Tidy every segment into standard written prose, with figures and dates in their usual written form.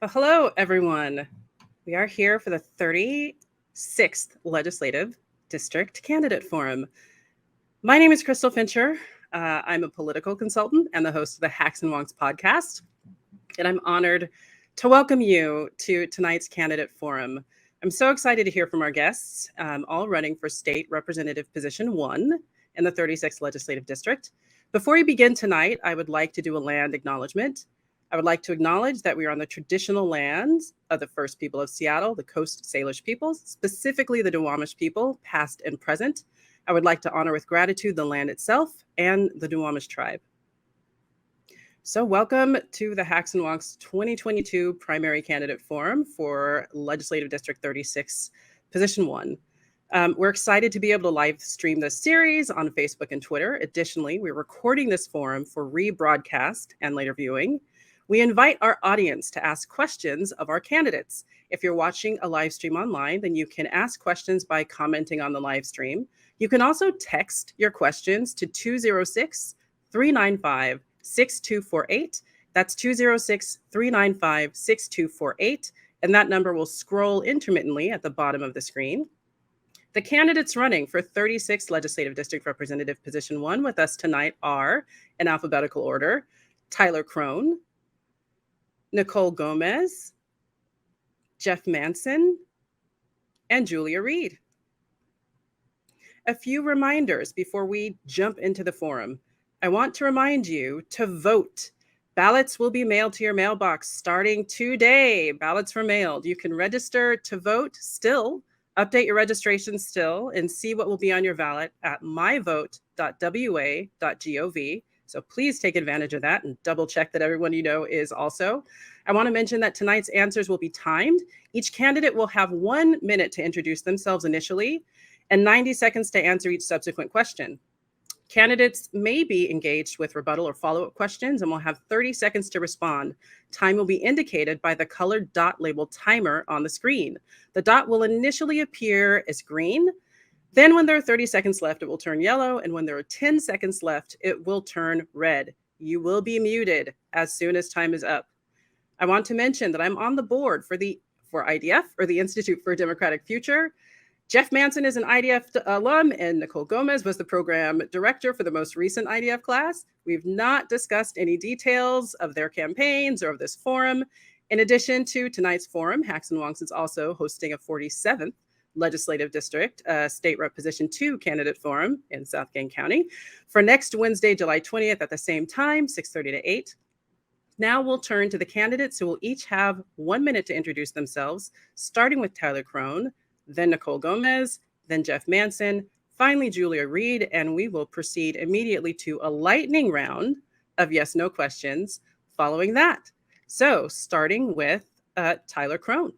Well, hello, everyone. We are here for the 36th Legislative District Candidate Forum. My name is Crystal Fincher. I'm a political consultant and the host of the Hacks and Wonks podcast, and I'm honored to welcome you to tonight's candidate forum. I'm so excited to hear from our guests, all running for State Representative Position 1 in the 36th Legislative District. Before we begin tonight, I would like to do a land acknowledgement. I would like to acknowledge that we are on the traditional lands of the first people of Seattle, the Coast Salish peoples, specifically the Duwamish people, past and present. I would like to honor with gratitude the land itself and the Duwamish tribe. So welcome to the Hacks and Wonks 2022 Primary Candidate Forum for Legislative District 36, Position 1. We're excited to be able to live stream this series on Facebook and Twitter. Additionally, we're recording this forum for rebroadcast and later viewing. We invite our audience to ask questions of our candidates. If you're watching a live stream online, then you can ask questions by commenting on the live stream. You can also text your questions to 206-395-6248. That's 206-395-6248. And that number will scroll intermittently at the bottom of the screen. The candidates running for 36th Legislative District Representative Position 1 with us tonight are, in alphabetical order, Tyler Crone, Nicole Gomez, Jeff Manson, and Julia Reed. A few reminders before we jump into the forum. I want to remind you to vote. Ballots will be mailed to your mailbox starting today. Ballots were mailed. You can register to vote still, update your registration still, and see what will be on your ballot at MyVote.wa.gov. So please take advantage of that and double check that everyone you know is also. I want to mention that tonight's answers will be timed. Each candidate will have 1 minute to introduce themselves initially and 90 seconds to answer each subsequent question. Candidates may be engaged with rebuttal or follow-up questions and will have 30 seconds to respond. Time will be indicated by the colored dot labeled timer on the screen. The dot will initially appear as green. Then when there are 30 seconds left, it will turn yellow. And when there are 10 seconds left, it will turn red. You will be muted as soon as time is up. I want to mention that I'm on the board for IDF, or the Institute for a Democratic Future. Jeff Manson is an IDF alum, and Nicole Gomez was the program director for the most recent IDF class. We've not discussed any details of their campaigns or of this forum. In addition to tonight's forum, Hacks and Wonks is also hosting a 47th Legislative District State Rep Position 2 Candidate Forum in South Kane County for next Wednesday, July 20th at the same time, 6:30 to 8. Now we'll turn to the candidates who will each have 1 minute to introduce themselves, starting with Tyler Crone, then Nicole Gomez, then Jeff Manson, finally Julia Reed, and we will proceed immediately to a lightning round of yes/no questions following that. So starting with Tyler Crone.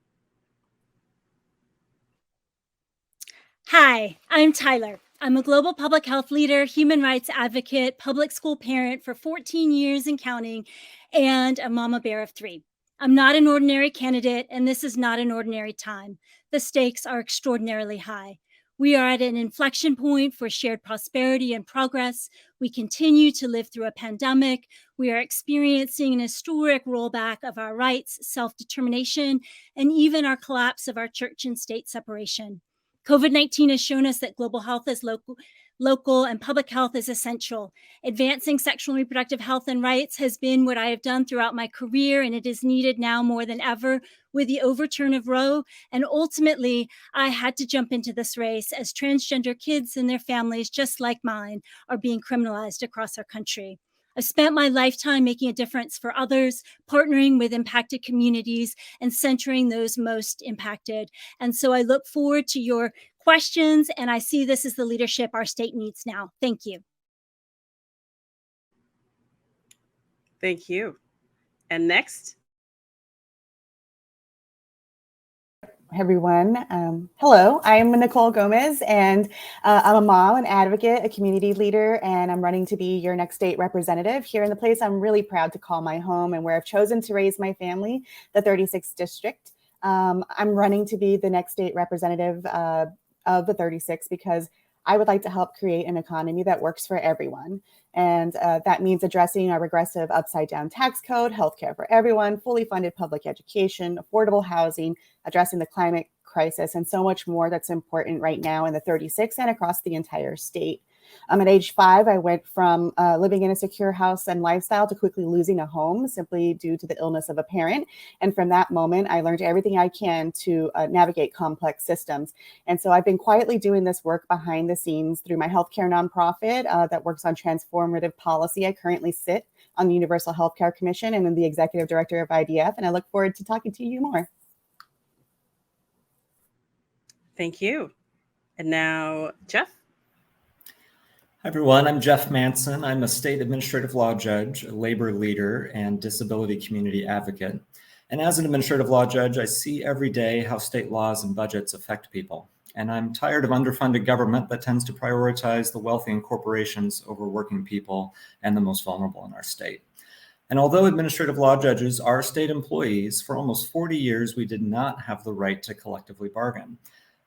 Hi, I'm Tyler. I'm a global public health leader, human rights advocate, public school parent for 14 years and counting, and a mama bear of 3. I'm not an ordinary candidate, and this is not an ordinary time. The stakes are extraordinarily high. We are at an inflection point for shared prosperity and progress. We continue to live through a pandemic. We are experiencing an historic rollback of our rights, self-determination, and even our collapse of our church and state separation. COVID-19 has shown us that global health is local and public health is essential. Advancing sexual and reproductive health and rights has been what I have done throughout my career, and it is needed now more than ever with the overturn of Roe. And ultimately, I had to jump into this race as transgender kids and their families, just like mine, are being criminalized across our country. I've spent my lifetime making a difference for others, partnering with impacted communities, and centering those most impacted. And so I look forward to your questions, and I see this as the leadership our state needs now. Thank you. Thank you. And next. Everyone. Hello, I'm Nicole Gomez, and I'm a mom, an advocate, a community leader, and I'm running to be your next state representative here in the place I'm really proud to call my home and where I've chosen to raise my family, the 36th district. I'm running to be the next state representative of the 36 because I would like to help create an economy that works for everyone. And that means addressing our regressive upside-down tax code, healthcare for everyone, fully funded public education, affordable housing, addressing the climate crisis, and so much more that's important right now in the 36 and across the entire state. At age 5, I went from living in a secure house and lifestyle to quickly losing a home simply due to the illness of a parent. And from that moment, I learned everything I can to navigate complex systems. And so I've been quietly doing this work behind the scenes through my healthcare nonprofit that works on transformative policy. I currently sit on the Universal Healthcare Commission and I'm the executive director of IDF. And I look forward to talking to you more. Thank you. And now, Jeff. Hi, everyone. I'm Jeff Manson. I'm a state administrative law judge, a labor leader, and disability community advocate. And as an administrative law judge, I see every day how state laws and budgets affect people. And I'm tired of underfunded government that tends to prioritize the wealthy and corporations over working people and the most vulnerable in our state. And although administrative law judges are state employees, for almost 40 years, we did not have the right to collectively bargain.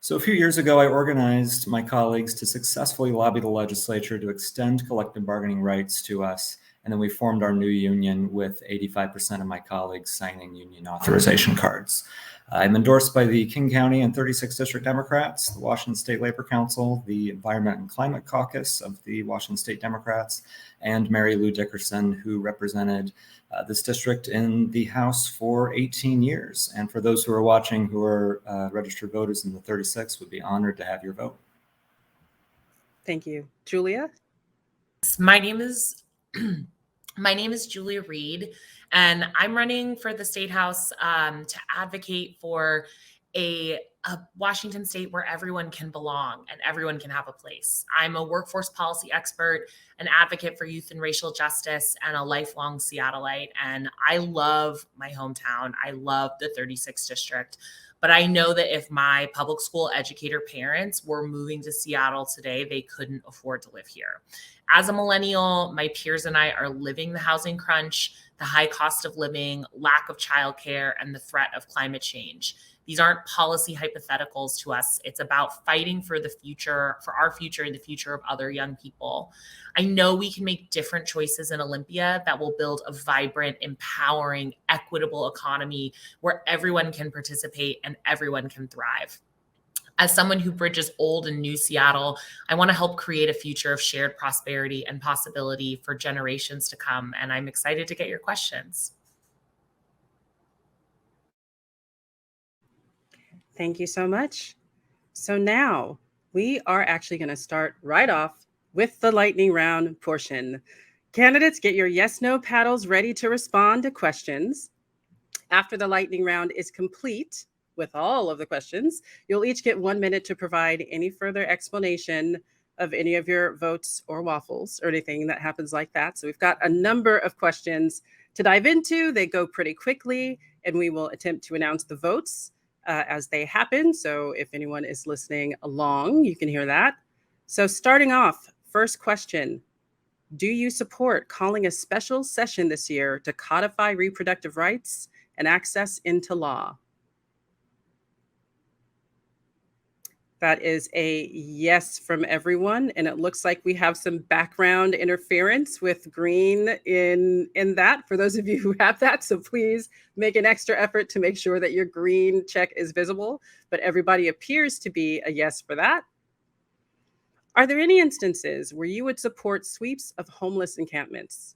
So a few years ago, I organized my colleagues to successfully lobby the legislature to extend collective bargaining rights to us. And then we formed our new union with 85% of my colleagues signing union authorization cards. I'm endorsed by the King County and 36th District Democrats, the Washington State Labor Council, the Environment and Climate Caucus of the Washington State Democrats, and Mary Lou Dickerson, who represented this district in the House for 18 years. And for those who are watching who are registered voters in the 36, would be honored to have your vote. Thank you. Julia? My name is Julia Reed, and I'm running for the State House to advocate for a Washington state where everyone can belong and everyone can have a place. I'm a workforce policy expert, an advocate for youth and racial justice, and a lifelong Seattleite. And I love my hometown. I love the 36th district. But I know that if my public school educator parents were moving to Seattle today, they couldn't afford to live here. As a millennial, my peers and I are living the housing crunch, the high cost of living, lack of childcare, and the threat of climate change. These aren't policy hypotheticals to us. It's about fighting for the future, for our future and the future of other young people. I know we can make different choices in Olympia that will build a vibrant, empowering, equitable economy where everyone can participate and everyone can thrive. As someone who bridges old and new Seattle, I want to help create a future of shared prosperity and possibility for generations to come. And I'm excited to get your questions. Thank you so much. So now we are actually going to start right off with the lightning round portion. Candidates, get your yes/no paddles ready to respond to questions. After the lightning round is complete with all of the questions, you'll each get 1 minute to provide any further explanation of any of your votes or waffles or anything that happens like that. So we've got a number of questions to dive into. They go pretty quickly, and we will attempt to announce the votes as they happen. So if anyone is listening along, you can hear that. So starting off, first question, do you support calling a special session this year to codify reproductive rights and access into law? That is a yes from everyone. And it looks like we have some background interference with green in that, for those of you who have that. So please make an extra effort to make sure that your green check is visible. But everybody appears to be a yes for that. Are there any instances where you would support sweeps of homeless encampments?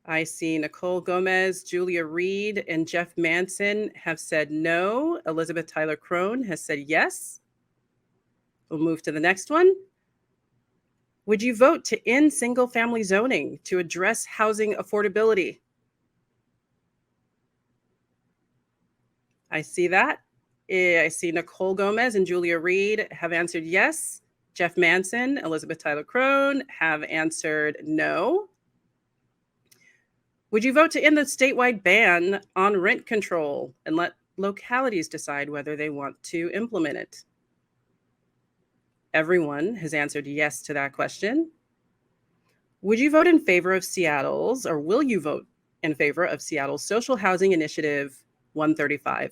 I see Nicole Gomez, Julia Reed, and Jeff Manson have said no. Elizabeth Tyler Crone has said yes. We'll move to the next one. Would you vote to end single-family zoning to address housing affordability? I see that. I see Nicole Gomez and Julia Reed have answered yes. Jeff Manson, Elizabeth Tyler Crone have answered no. Would you vote to end the statewide ban on rent control and let localities decide whether they want to implement it? Everyone has answered yes to that question. Would you vote in favor of Seattle's, or will you vote in favor of Seattle's Social Housing Initiative 135?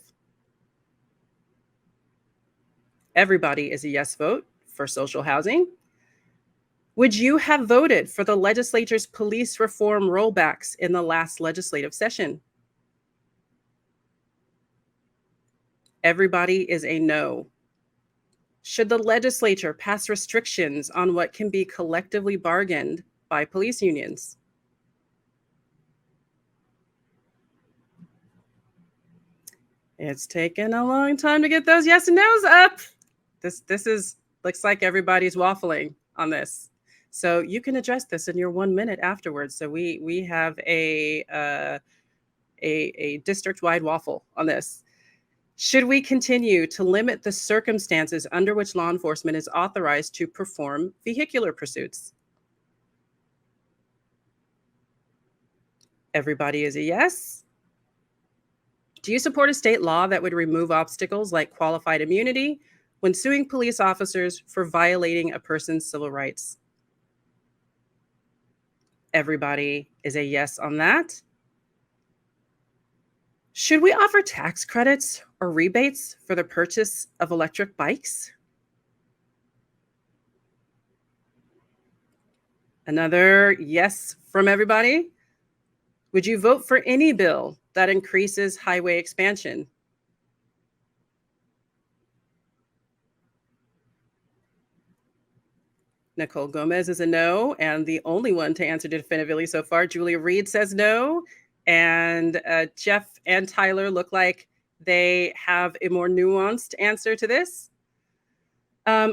Everybody is a yes vote for social housing. Would you have voted for the legislature's police reform rollbacks in the last legislative session? Everybody is a no. Should the legislature pass restrictions on what can be collectively bargained by police unions? It's taken a long time to get those yes and no's up. This is looks like everybody's waffling on this. So you can address this in your 1 minute afterwards. So we have a district-wide waffle on this. Should we continue to limit the circumstances under which law enforcement is authorized to perform vehicular pursuits? Everybody is a yes. Do you support a state law that would remove obstacles like qualified immunity when suing police officers for violating a person's civil rights? Everybody is a yes on that. Should we offer tax credits or rebates for the purchase of electric bikes? Another yes from everybody. Would you vote for any bill that increases highway expansion? Nicole Gomez is a no, and the only one to answer definitively so far. Julia Reed says no, and Jeff and Tyler look like they have a more nuanced answer to this.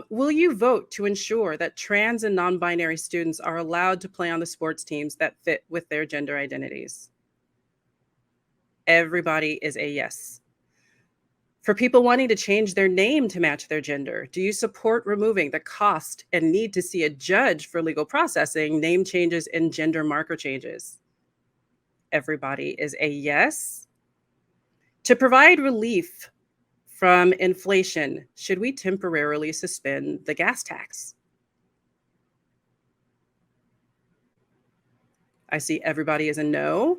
Will you vote to ensure that trans and non-binary students are allowed to play on the sports teams that fit with their gender identities? Everybody is a yes. For people wanting to change their name to match their gender, do you support removing the cost and need to see a judge for legal processing name changes and gender marker changes? Everybody is a yes. To provide relief from inflation, should we temporarily suspend the gas tax? I see everybody is a no.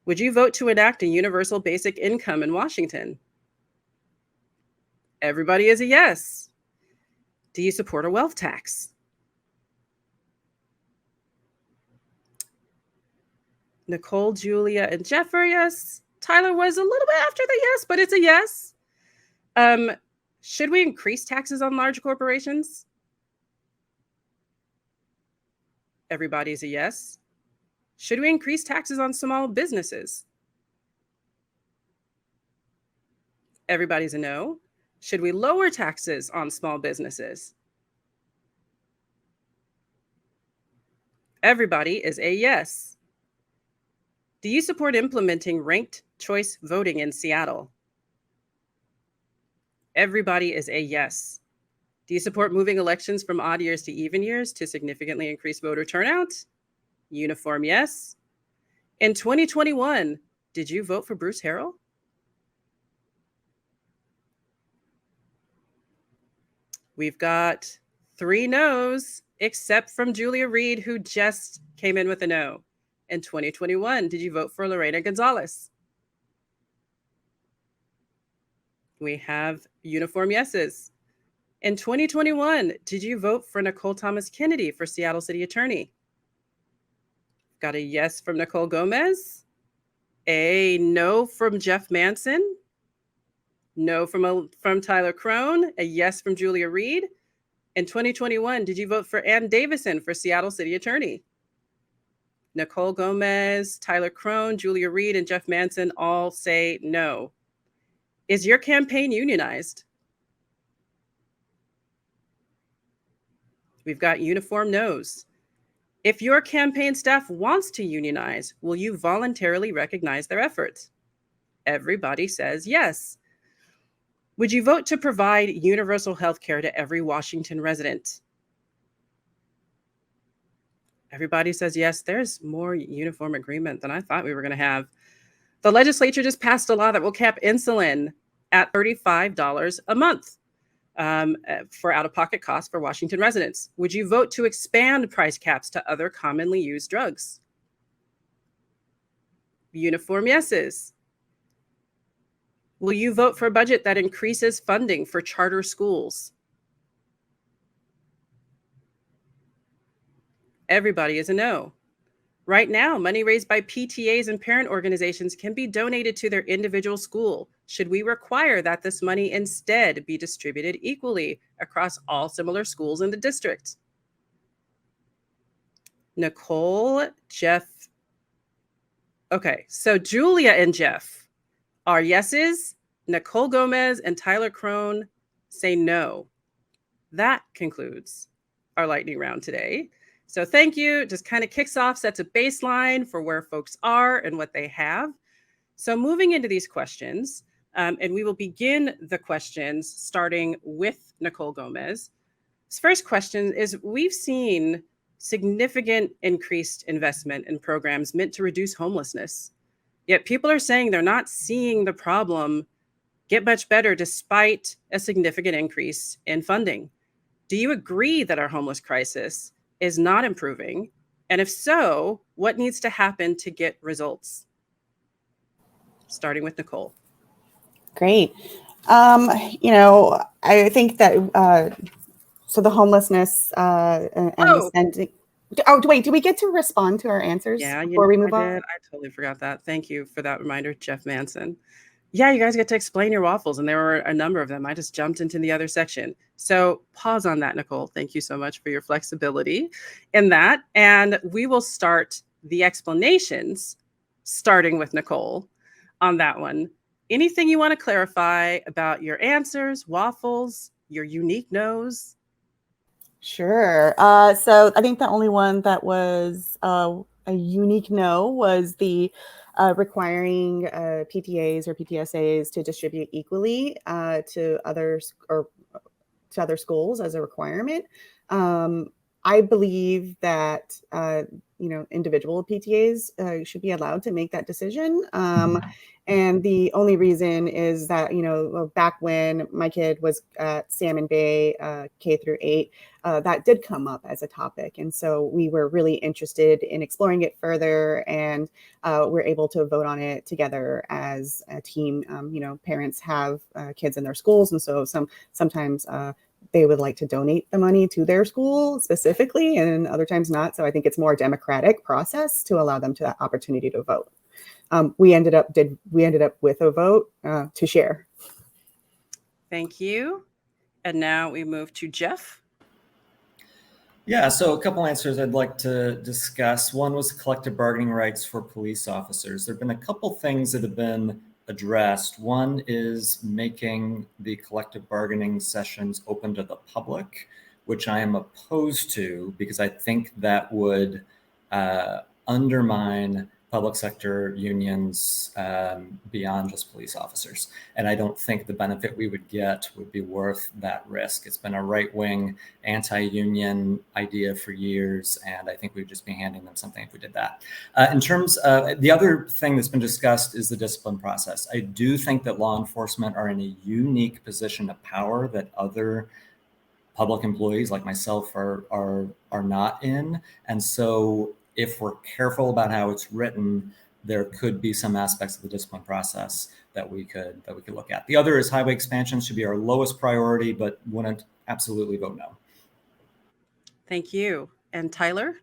Would you vote to enact a universal basic income in Washington? Everybody is a yes. Do you support a wealth tax? Nicole, Julia, and Jeff are yes. Tyler was a little bit after the yes, but it's a yes. Should we increase taxes on large corporations? Everybody's a yes. Should we increase taxes on small businesses? Everybody's a no. Should we lower taxes on small businesses? Everybody is a yes. Do you support implementing ranked choice voting in Seattle? Everybody is a yes. Do you support moving elections from odd years to even years to significantly increase voter turnout? Uniform yes. In 2021, did you vote for Bruce Harrell? We've got 3 no's, except from Julia Reed, who just came in with a no. In 2021, did you vote for Lorena Gonzalez? We have uniform yeses. In 2021, did you vote for Nicole Thomas Kennedy for Seattle City Attorney? Got a yes from Nicole Gomez, a no from Jeff Manson, no from Tyler Crone, a yes from Julia Reed. In 2021, did you vote for Ann Davison for Seattle City Attorney? Nicole Gomez, Tyler Crone, Julia Reed, and Jeff Manson all say no. Is your campaign unionized? We've got uniform no's. If your campaign staff wants to unionize, will you voluntarily recognize their efforts? Everybody says yes. Would you vote to provide universal health care to every Washington resident? Everybody says yes. There's more uniform agreement than I thought we were going to have. The legislature just passed a law that will cap insulin at $35 a month for out-of-pocket costs for Washington residents. Would you vote to expand price caps to other commonly used drugs? Uniform yeses. Will you vote for a budget that increases funding for charter schools? Everybody is a no. Right now, money raised by PTAs and parent organizations can be donated to their individual school. Should we require that this money instead be distributed equally across all similar schools in the district? Nicole, Jeff. Okay, so Julia and Jeff are yeses. Nicole Gomez and Tyler Crone say no. That concludes our lightning round today. So thank you. Just kind of kicks off, sets a baseline for where folks are and what they have. So moving into these questions, and we will begin the questions starting with Nicole Gomez. This first question is, we've seen significant increased investment in programs meant to reduce homelessness. Yet people are saying they're not seeing the problem get much better despite a significant increase in funding. Do you agree that our homeless crisis is not improving? And if so, what needs to happen to get results? Starting with Nicole. Great. I think that so the homelessness and the spending. Oh, wait, do we get to respond to our answers before we move on? I totally forgot that. Thank you for that reminder, Jeff Manson. Yeah, you guys get to explain your waffles, and there were a number of them. I just jumped into the other section. So pause on that, Nicole. Thank you so much for your flexibility in that. And we will start the explanations, starting with Nicole on that one. Anything you want to clarify about your answers, waffles, your unique no's? Sure. So I think the only one that was a unique no was the requiring PTAs or PTSAs to distribute equally to others or to other schools as a requirement. I believe that individual PTAs should be allowed to make that decision. And the only reason is that, back when my kid was at Salmon Bay K through 8, that did come up as a topic. And so we were really interested in exploring it further, and we're able to vote on it together as a team. Parents have kids in their schools, and so sometimes they would like to donate the money to their school specifically, and other times not. So I think it's more a democratic process to allow them to that opportunity to vote. We ended up with a vote to share. Thank you. And now we move to Jeff. Yeah, so a couple answers I'd like to discuss. One was collective bargaining rights for police officers. There have been a couple things that have been addressed. One is making the collective bargaining sessions open to the public, which I am opposed to because I think that would undermine public sector unions beyond just police officers. And I don't think the benefit we would get would be worth that risk. It's been a right-wing anti-union idea for years, and I think we'd just be handing them something if we did that. In terms of the other thing that's been discussed is the discipline process. I do think that law enforcement are in a unique position of power that other public employees like myself are not in. And so if we're careful about how it's written, there could be some aspects of the discipline process that we could look at. The other is highway expansion should be our lowest priority, but wouldn't absolutely vote no. Thank you. And Tyler?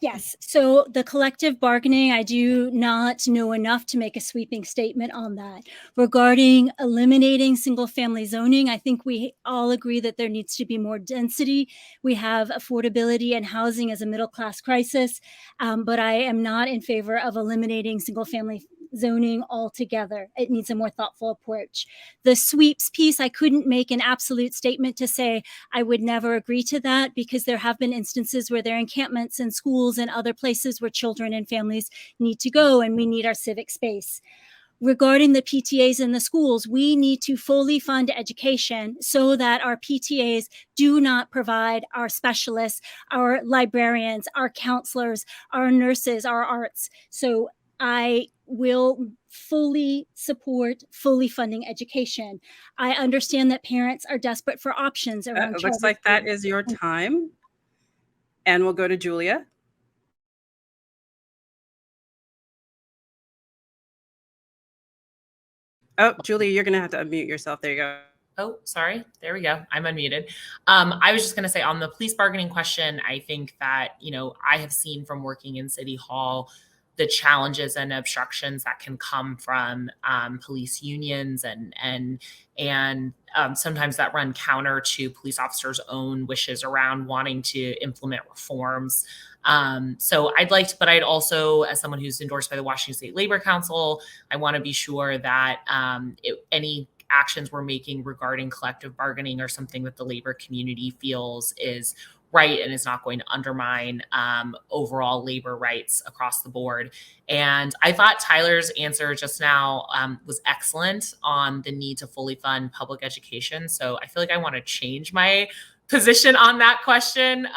Yes. So the collective bargaining, I do not know enough to make a sweeping statement on that. Regarding eliminating single family zoning, I think we all agree that there needs to be more density. We have affordability and housing as a middle class crisis, but I am not in favor of eliminating single family zoning altogether. It needs a more thoughtful approach. The sweeps piece, I couldn't make an absolute statement to say I would never agree to that, because there have been instances where there are encampments in schools and other places where children and families need to go, and we need our civic space. Regarding the PTAs in the schools, we need to fully fund education so that our PTAs do not provide our specialists, our librarians, our counselors, our nurses, our arts. So I will fully support fully funding education. I understand that parents are desperate for options around. It looks like that is your time. And we'll go to Julia. Oh, Julie, you're going to have to unmute yourself. There you go. Oh, sorry. There we go. I'm unmuted. I was just going to say on the police bargaining question, I think that, I have seen from working in City Hall the challenges and obstructions that can come from police unions and sometimes that run counter to police officers' own wishes around wanting to implement reforms. So I'd also, as someone who's endorsed by the Washington State Labor Council, I want to be sure that any actions we're making regarding collective bargaining are something that the labor community feels is right and is not going to undermine overall labor rights across the board. And I thought Tyler's answer just now was excellent on the need to fully fund public education. So I feel like I want to change my position on that question.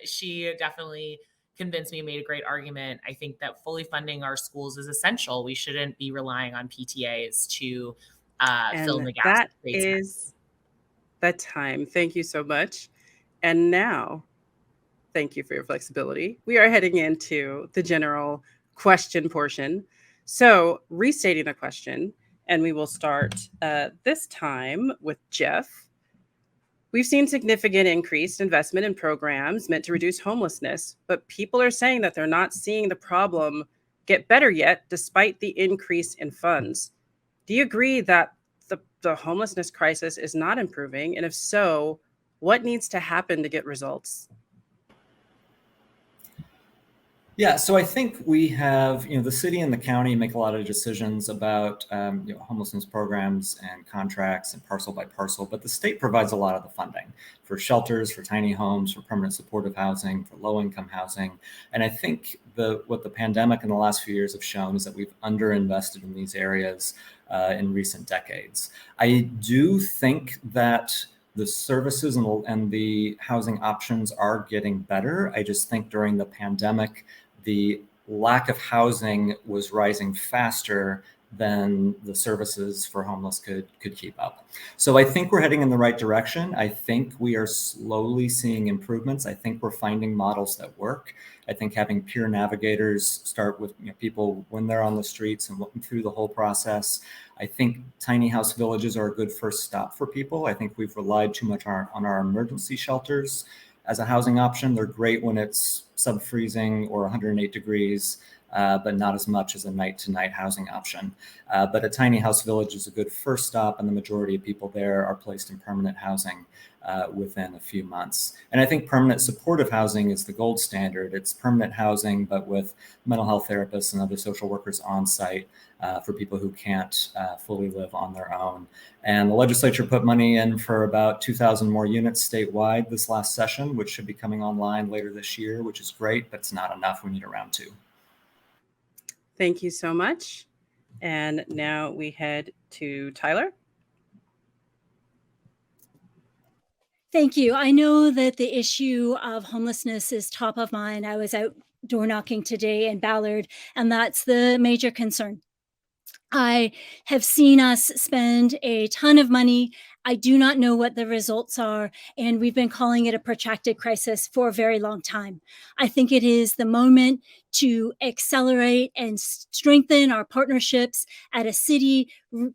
She definitely convinced me, made a great argument. I think that fully funding our schools is essential. We shouldn't be relying on PTAs to fill in the gaps. That is the time. Thank you so much. And now, thank you for your flexibility. We are heading into the general question portion. So restating the question, and we will start this time with Jeff. We've seen significant increased investment in programs meant to reduce homelessness, but people are saying that they're not seeing the problem get better yet, despite the increase in funds. Do you agree that the homelessness crisis is not improving? And if so, what needs to happen to get results? Yeah, so I think we have, the city and the county make a lot of decisions about homelessness programs and contracts and parcel by parcel, but the state provides a lot of the funding for shelters, for tiny homes, for permanent supportive housing, for low-income housing. And I think what the pandemic in the last few years have shown is that we've underinvested in these areas in recent decades. I do think that the services and the housing options are getting better. I just think during the pandemic, the lack of housing was rising faster than the services for homeless could keep up. So I think we're heading in the right direction. I think we are slowly seeing improvements. I think we're finding models that work. I think having peer navigators start with people when they're on the streets and looking through the whole process. I think tiny house villages are a good first stop for people. I think we've relied too much on our emergency shelters as a housing option. They're great when it's sub-freezing or 108 degrees, but not as much as a night-to-night housing option. But a tiny house village is a good first stop, and the majority of people there are placed in permanent housing within a few months. And I think permanent supportive housing is the gold standard. It's permanent housing, but with mental health therapists and other social workers on site for people who can't fully live on their own. And the legislature put money in for about 2,000 more units statewide this last session, which should be coming online later this year, which is great, but it's not enough. We need a round two. Thank you so much. And now we head to Tyler. Thank you. I know that the issue of homelessness is top of mind. I was out door knocking today in Ballard, and that's the major concern. I have seen us spend a ton of money. I do not know what the results are, and we've been calling it a protracted crisis for a very long time. I think it is the moment to accelerate and strengthen our partnerships at a city,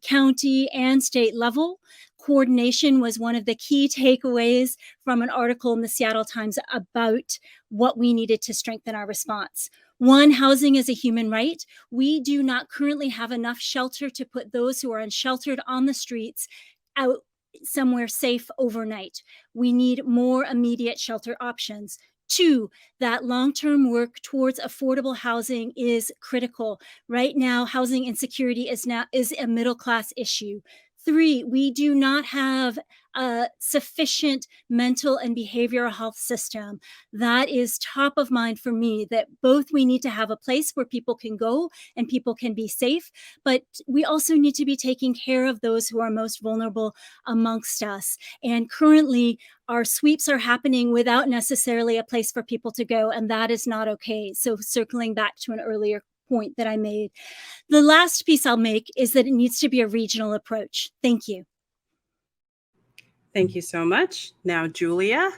county, and state level. Coordination was one of the key takeaways from an article in the Seattle Times about what we needed to strengthen our response. One, housing is a human right. We do not currently have enough shelter to put those who are unsheltered on the streets out somewhere safe overnight. We need more immediate shelter options. Two, that long-term work towards affordable housing is critical. Right now, housing insecurity is a middle-class issue. Three, we do not have a sufficient mental and behavioral health system. That is top of mind for me, that both we need to have a place where people can go and people can be safe, but we also need to be taking care of those who are most vulnerable amongst us. And currently, our sweeps are happening without necessarily a place for people to go, and that is not okay. So circling back to an earlier point that I made. The last piece I'll make is that it needs to be a regional approach. Thank you. Thank you so much. Now, Julia.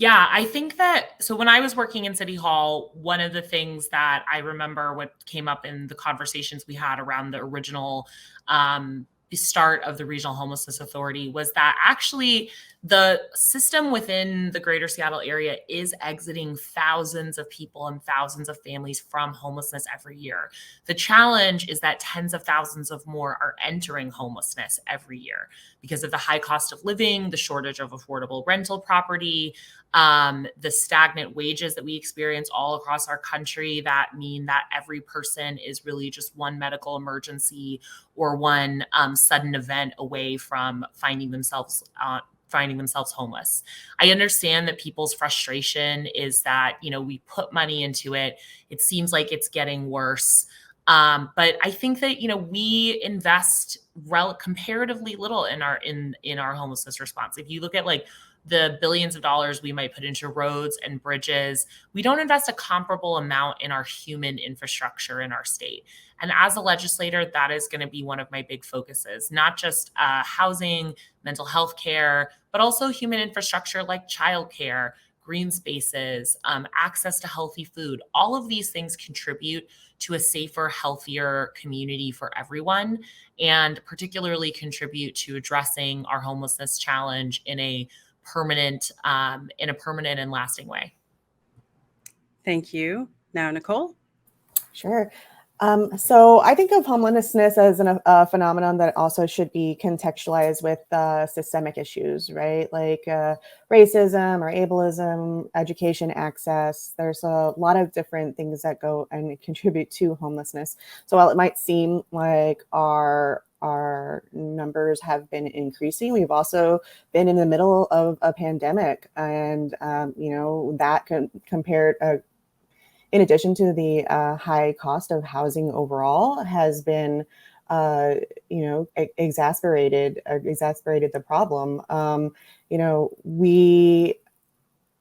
Yeah, I think that, so when I was working in City Hall, one of the things that I remember what came up in the conversations we had around the original the start of the Regional Homelessness Authority was that actually the system within the greater Seattle area is exiting thousands of people and thousands of families from homelessness every year. The challenge is that tens of thousands of more are entering homelessness every year because of the high cost of living, the shortage of affordable rental property, the stagnant wages that we experience all across our country that mean that every person is really just one medical emergency or one sudden event away from finding themselves homeless. I understand that people's frustration is that, we put money into it. It seems like it's getting worse. But I think that, we invest comparatively little in our homelessness response. If you look at like the billions of dollars we might put into roads and bridges, we don't invest a comparable amount in our human infrastructure in our state. And as a legislator, that is going to be one of my big focuses, not just housing, mental health care, but also human infrastructure like childcare, green spaces, access to healthy food. All of these things contribute to a safer, healthier community for everyone, and particularly contribute to addressing our homelessness challenge in a permanent and lasting way. Thank you. Now, Nicole? Sure. So I think of homelessness as a phenomenon that also should be contextualized with systemic issues, right? Like racism or ableism, education access. There's a lot of different things that go and contribute to homelessness. So while it might seem like our numbers have been increasing, we've also been in the middle of a pandemic, and that compared. In addition to the high cost of housing overall, has been, exacerbated the problem. We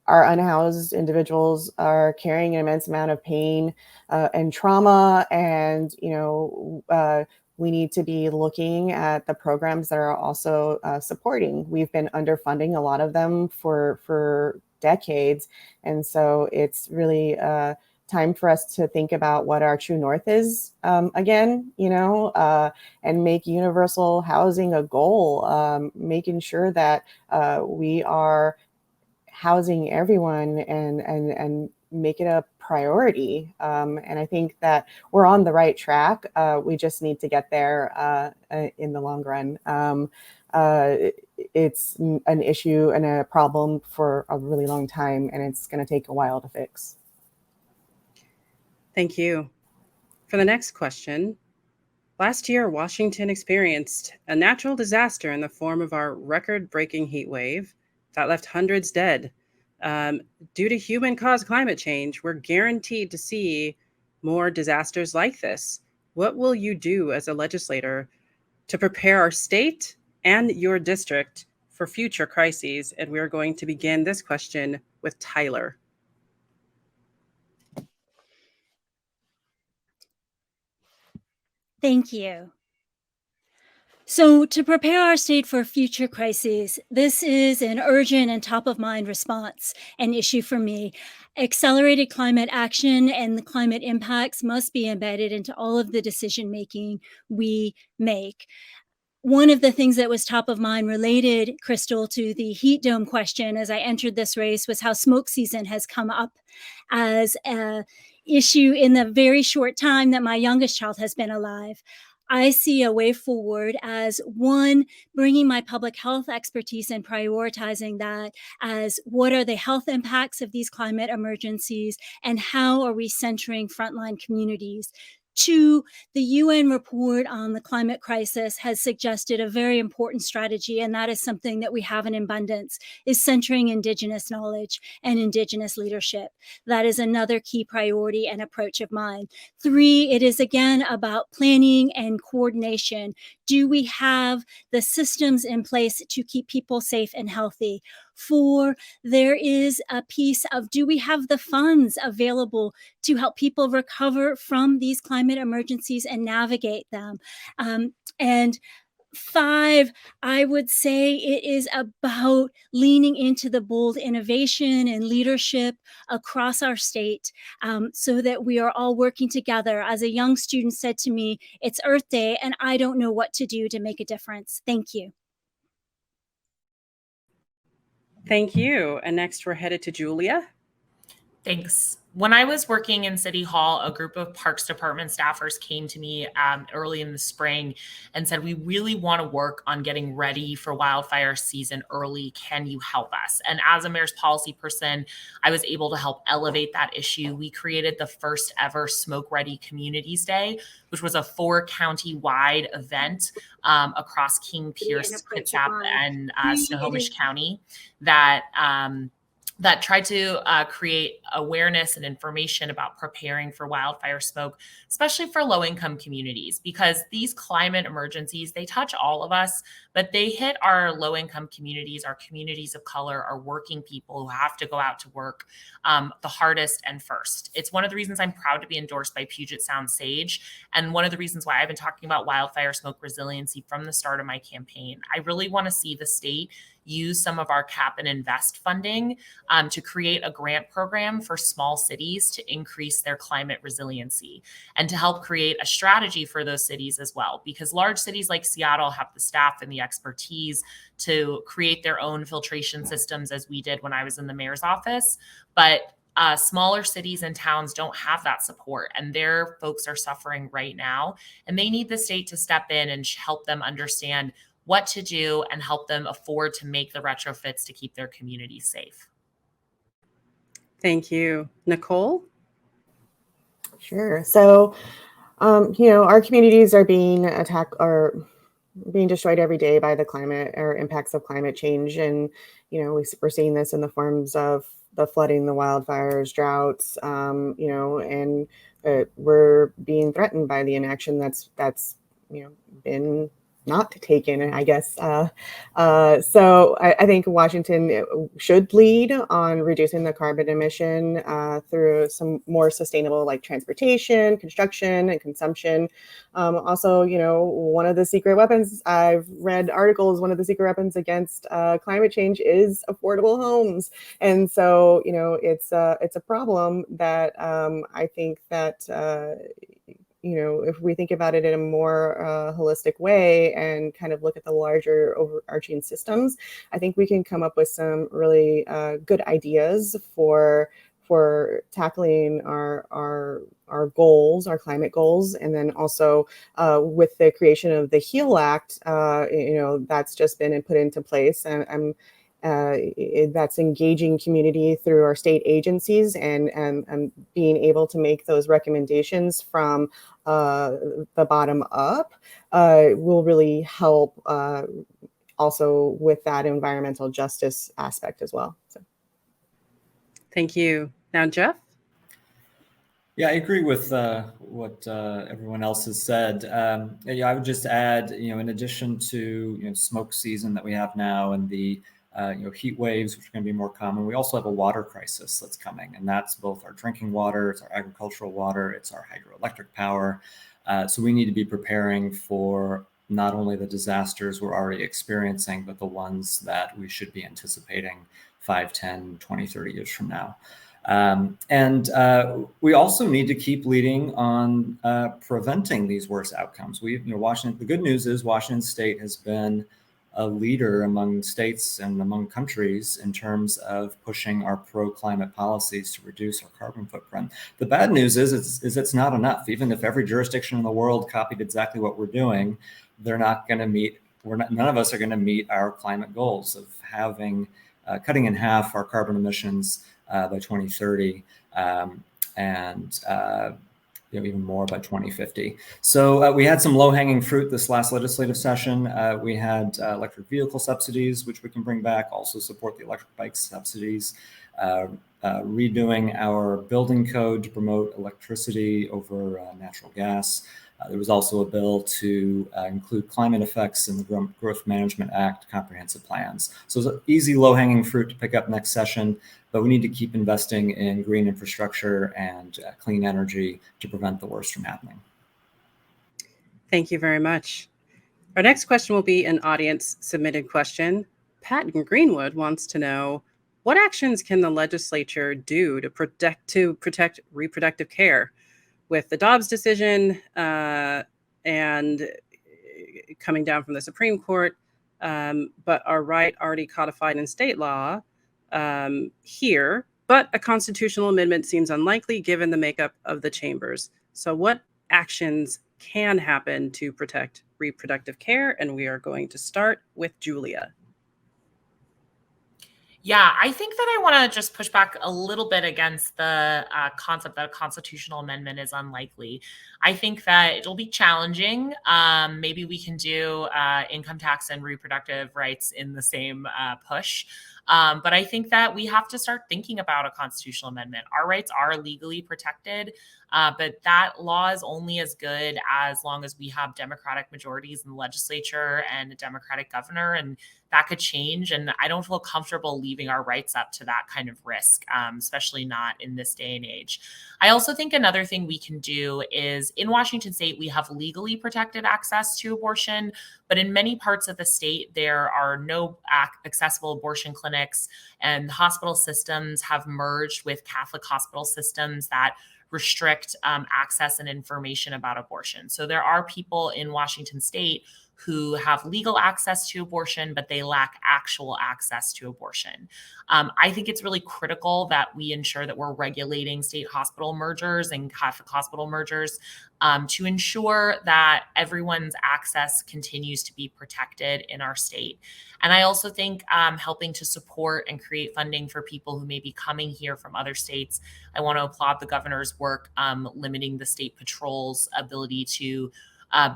our unhoused individuals are carrying an immense amount of pain and trauma, and we need to be looking at the programs that are also supporting. We've been underfunding a lot of them for decades, and so it's really time for us to think about what our true north is again, and make universal housing a goal, making sure that we are housing everyone and make it a priority. And I think that we're on the right track. We just need to get there in the long run. It's an issue and a problem for a really long time, and it's going to take a while to fix. Thank you. For the next question, last year, Washington experienced a natural disaster in the form of our record-breaking heat wave that left hundreds dead. Due to human-caused climate change, we're guaranteed to see more disasters like this. What will you do as a legislator to prepare our state and your district for future crises? And we're going to begin this question with Tyler. Thank you. So, to prepare our state for future crises, this is an urgent and top of mind response, an issue for me. Accelerated climate action and the climate impacts must be embedded into all of the decision making we make. One of the things that was top of mind related, Crystal, to the heat dome question as I entered this race was how smoke season has come up as an issue in the very short time that my youngest child has been alive. I see a way forward as one, bringing my public health expertise and prioritizing that as what are the health impacts of these climate emergencies and how are we centering frontline communities. Two, the UN report on the climate crisis has suggested a very important strategy, and that is something that we have in abundance, is centering Indigenous knowledge and Indigenous leadership. That is another key priority and approach of mine. Three, it is again about planning and coordination. Do we have the systems in place to keep people safe and healthy? Four, there is a piece of, do we have the funds available to help people recover from these climate emergencies and navigate them? And 5, I would say it is about leaning into the bold innovation and leadership across our state, so that we are all working together. As a young student said to me, it's Earth Day and I don't know what to do to make a difference. Thank you. Thank you. And next we're headed to Julia. Thanks. When I was working in City Hall, a group of Parks Department staffers came to me early in the spring and said, we really want to work on getting ready for wildfire season early. Can you help us? And as a mayor's policy person, I was able to help elevate that issue. We created the first ever Smoke Ready Communities Day, which was a 4-county-wide event across King, Pierce, Kitsap, and Snohomish County that tried to create awareness and information about preparing for wildfire smoke, especially for low-income communities, because these climate emergencies, they touch all of us, but they hit our low-income communities, our communities of color, our working people who have to go out to work the hardest and first. It's one of the reasons I'm proud to be endorsed by Puget Sound Sage, and one of the reasons why I've been talking about wildfire smoke resiliency from the start of my campaign. I really want to see the state use some of our cap and invest funding to create a grant program for small cities to increase their climate resiliency and to help create a strategy for those cities as well. Because large cities like Seattle have the staff and the expertise to create their own filtration systems, as we did when I was in the mayor's office. But smaller cities and towns don't have that support, and their folks are suffering right now. And they need the state to step in and help them understand what to do and help them afford to make the retrofits to keep their communities safe. Thank you. Nicole? Sure. So, our communities are being attacked or being destroyed every day by the climate or impacts of climate change. And, we're seeing this in the forms of the flooding, the wildfires, droughts, and we're being threatened by the inaction that's been not taken, I guess. So I think Washington should lead on reducing the carbon emission through some more sustainable, like transportation, construction, and consumption. Also, one of the secret weapons, I've read articles, one of the secret weapons against climate change is affordable homes. And so, it's a problem that I think that if we think about it in a more holistic way and kind of look at the larger overarching systems, I think we can come up with some really good ideas for tackling our goals, our climate goals. And then also with the creation of the HEAL Act, that's just been put into place. And that's engaging community through our state agencies and being able to make those recommendations from the bottom up will really help also with that environmental justice aspect as well. So. Thank you. Now, Jeff? Yeah, I agree with what everyone else has said. I would just add, in addition to smoke season that we have now and the heat waves, which are going to be more common. We also have a water crisis that's coming, and that's both our drinking water, it's our agricultural water, it's our hydroelectric power. So we need to be preparing for not only the disasters we're already experiencing, but the ones that we should be anticipating 5, 10, 20, 30 years from now. And we also need to keep leading on preventing these worst outcomes. Washington, the good news is Washington State has been a leader among states and among countries in terms of pushing our pro-climate policies to reduce our carbon footprint. The bad news is it's not enough. Even if every jurisdiction in the world copied exactly what we're doing, they're not going to meet. None of us are going to meet our climate goals of having cutting in half our carbon emissions by 2030 and even more by 2050. So we had some low-hanging fruit this last legislative session. We had electric vehicle subsidies, which we can bring back, also support the electric bike subsidies, redoing our building code to promote electricity over natural gas. There was also a bill to include climate effects in the Growth Management Act comprehensive plans. So it's an easy low-hanging fruit to pick up next session, but we need to keep investing in green infrastructure and clean energy to prevent the worst from happening. Thank you very much. Our next question will be an audience submitted question. Pat in Greenwood wants to know, what actions can the legislature do to protect reproductive care? With the Dobbs decision and coming down from the Supreme Court, but our right already codified in state law here, but a constitutional amendment seems unlikely given the makeup of the chambers. So what actions can happen to protect reproductive care? And we are going to start with Julia. Yeah, I think that I want to just push back a little bit against the concept that a constitutional amendment is unlikely. I think that it'll be challenging. Maybe we can do income tax and reproductive rights in the same push. But I think that we have to start thinking about a constitutional amendment. Our rights are legally protected, but that law is only as good as long as we have Democratic majorities in the legislature and a Democratic governor, and that could change. And I don't feel comfortable leaving our rights up to that kind of risk, especially not in this day and age. I also think another thing we can do is in Washington state, we have legally protected access to abortion, but in many parts of the state, there are no accessible abortion clinics, and hospital systems have merged with Catholic hospital systems that restrict access and information about abortion. So there are people in Washington state who have legal access to abortion, but they lack actual access to abortion. I think it's really critical that we ensure that we're regulating state hospital mergers and Catholic hospital mergers to ensure that everyone's access continues to be protected in our state. And I also think helping to support and create funding for people who may be coming here from other states. I want to applaud the governor's work limiting the state patrol's ability to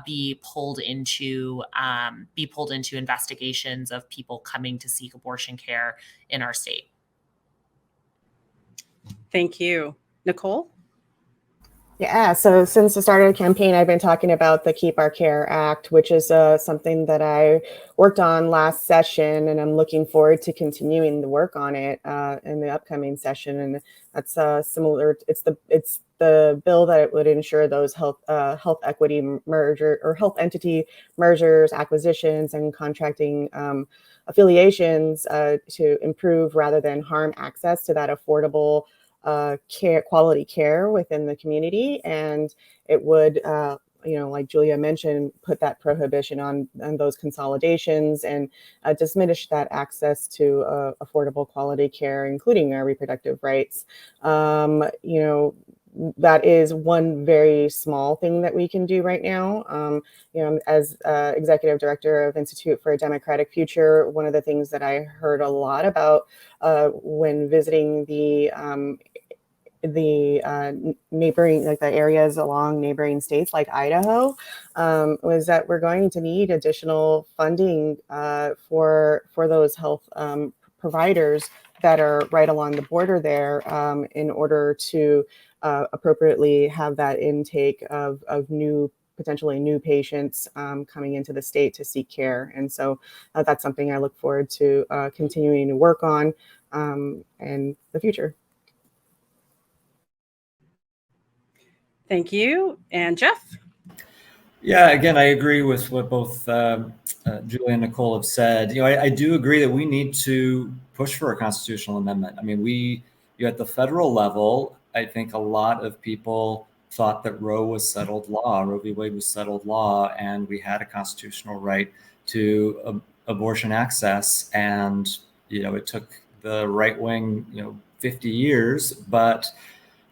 be pulled into investigations of people coming to seek abortion care in our state. Thank you. Nicole? Yeah, so since the start of the campaign, I've been talking about the Keep Our Care Act, which is something that I worked on last session, and I'm looking forward to continuing the work on it in the upcoming session. And that's similar. It's the bill that would ensure those health equity merger or health entity mergers, acquisitions, and contracting affiliations to improve rather than harm access to that affordable quality care within the community. And it would, like Julia mentioned, put that prohibition on those consolidations and diminish that access to affordable quality care, including our reproductive rights. That is one very small thing that we can do right now. As executive director of Institute for a Democratic Future, one of the things that I heard a lot about when visiting the neighboring, like the areas along neighboring states like Idaho, was that we're going to need additional funding for those health providers that are right along the border there in order to appropriately have that intake of potentially new patients coming into the state to seek care. And so that's something I look forward to continuing to work on in the future. Thank you. And Jeff? Yeah, again, I agree with what both Julia and Nicole have said. I do agree that we need to push for a constitutional amendment. I mean, at the federal level, I think a lot of people thought that Roe was settled law, Roe v. Wade was settled law, and we had a constitutional right to abortion access. And, it took the right wing, 50 years, but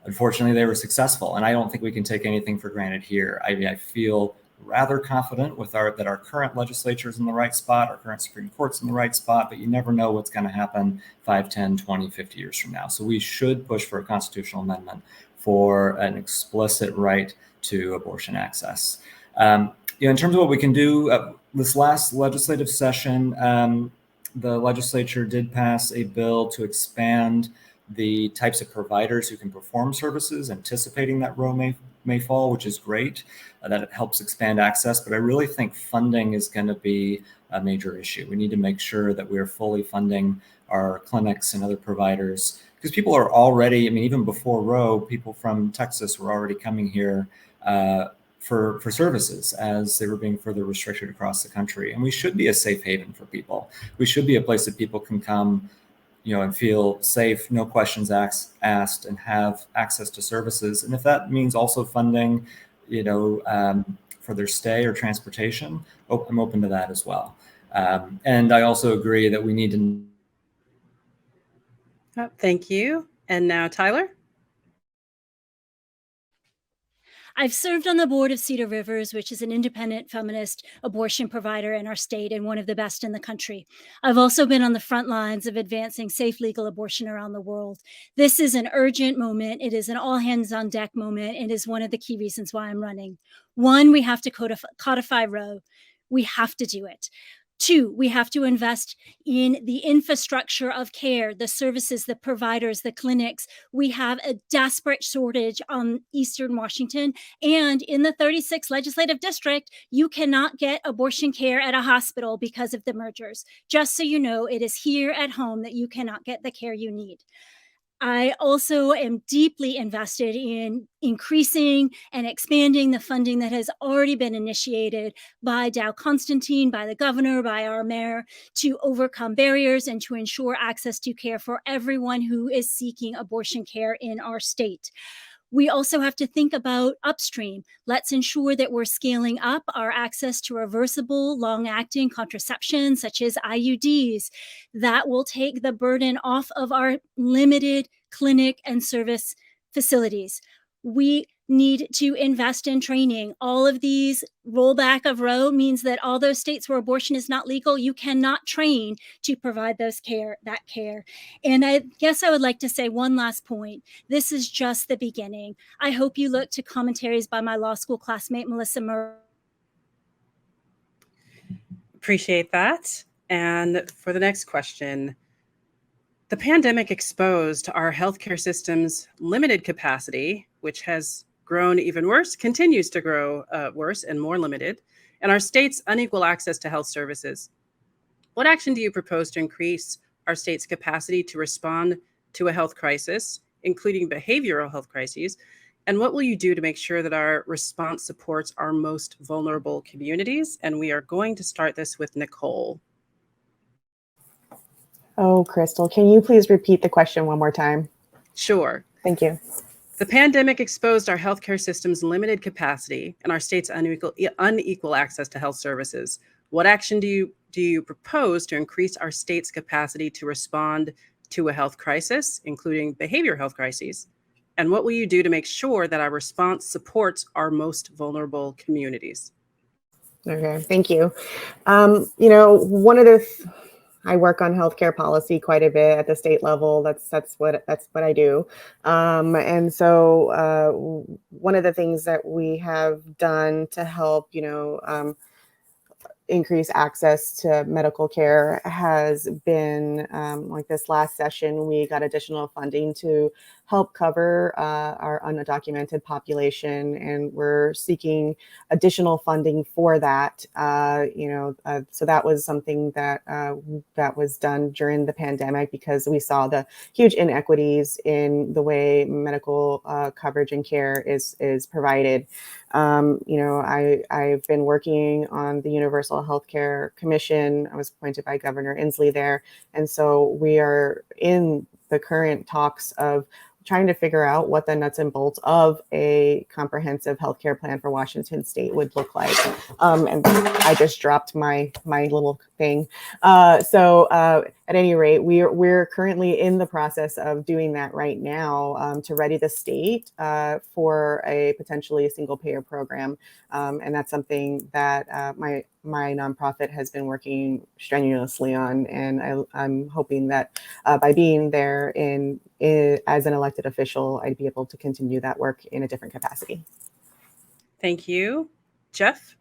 unfortunately they were successful. And I don't think we can take anything for granted here. I feel rather confident that our current legislature is in the right spot, our current Supreme Court's in the right spot, but you never know what's going to happen 5, 10, 20, 50 years from now. So we should push for a constitutional amendment for an explicit right to abortion access. In terms of what we can do, this last legislative session, the legislature did pass a bill to expand the types of providers who can perform services, anticipating that Roe may fall, which is great, that it helps expand access. But I really think funding is going to be a major issue. We need to make sure that we're fully funding our clinics and other providers, because people are already, even before Roe, people from Texas were already coming here for services as they were being further restricted across the country. And we should be a safe haven for people. We should be a place that people can come, and feel safe, no questions asked, and have access to services. And if that means also funding, for their stay or transportation, I'm open to that as well. And I also agree that we need to. Oh, thank you. And now Tyler. I've served on the board of Cedar Rivers, which is an independent feminist abortion provider in our state and one of the best in the country. I've also been on the front lines of advancing safe legal abortion around the world. This is an urgent moment. It is an all hands on deck moment. It is one of the key reasons why I'm running. One, we have to codify Roe. We have to do it. Two, we have to invest in the infrastructure of care, the services, the providers, the clinics. We have a desperate shortage on Eastern Washington. And in the 36th legislative district, you cannot get abortion care at a hospital because of the mergers. Just so you know, it is here at home that you cannot get the care you need. I also am deeply invested in increasing and expanding the funding that has already been initiated by Dow Constantine, by the governor, by our mayor, to overcome barriers and to ensure access to care for everyone who is seeking abortion care in our state. We also have to think about upstream. Let's ensure that we're scaling up our access to reversible, long-acting contraception, such as IUDs. That will take the burden off of our limited clinic and service facilities. We need to invest in training. All of these rollback of Roe means that all those states where abortion is not legal, you cannot train to provide that care. And I guess I would like to say one last point. This is just the beginning. I hope you look to commentaries by my law school classmate, Melissa Murray. Appreciate that. And for the next question, the pandemic exposed our healthcare system's limited capacity, which has grown even worse, continues to grow worse and more limited, and our state's unequal access to health services. What action do you propose to increase our state's capacity to respond to a health crisis, including behavioral health crises? And what will you do to make sure that our response supports our most vulnerable communities? And we are going to start this with Nicole. Oh, Crystal, can you please repeat the question one more time? Sure. Thank you. The pandemic exposed our healthcare system's limited capacity and our state's unequal access to health services. What action do you propose to increase our state's capacity to respond to a health crisis, including behavioral health crises? And what will you do to make sure that our response supports our most vulnerable communities? Okay, thank you. One of the I work on healthcare policy quite a bit at the state level. That's what I do. And so one of the things that we have done to help, increase access to medical care has been like this last session, we got additional funding to help cover our undocumented population, and we're seeking additional funding for that. So that was something that was done during the pandemic because we saw the huge inequities in the way medical coverage and care is provided. I've been working on the Universal Healthcare Commission. I was appointed by Governor Inslee there. And so we are in the current talks of trying to figure out what the nuts and bolts of a comprehensive healthcare plan for Washington State would look like. And I just dropped my little thing. So at any rate, we're currently in the process of doing that right now to ready the state for a potentially single payer program. And that's something that my nonprofit has been working strenuously on. And I'm hoping that by being there as an elected official, I'd be able to continue that work in a different capacity. Thank you. Jeff?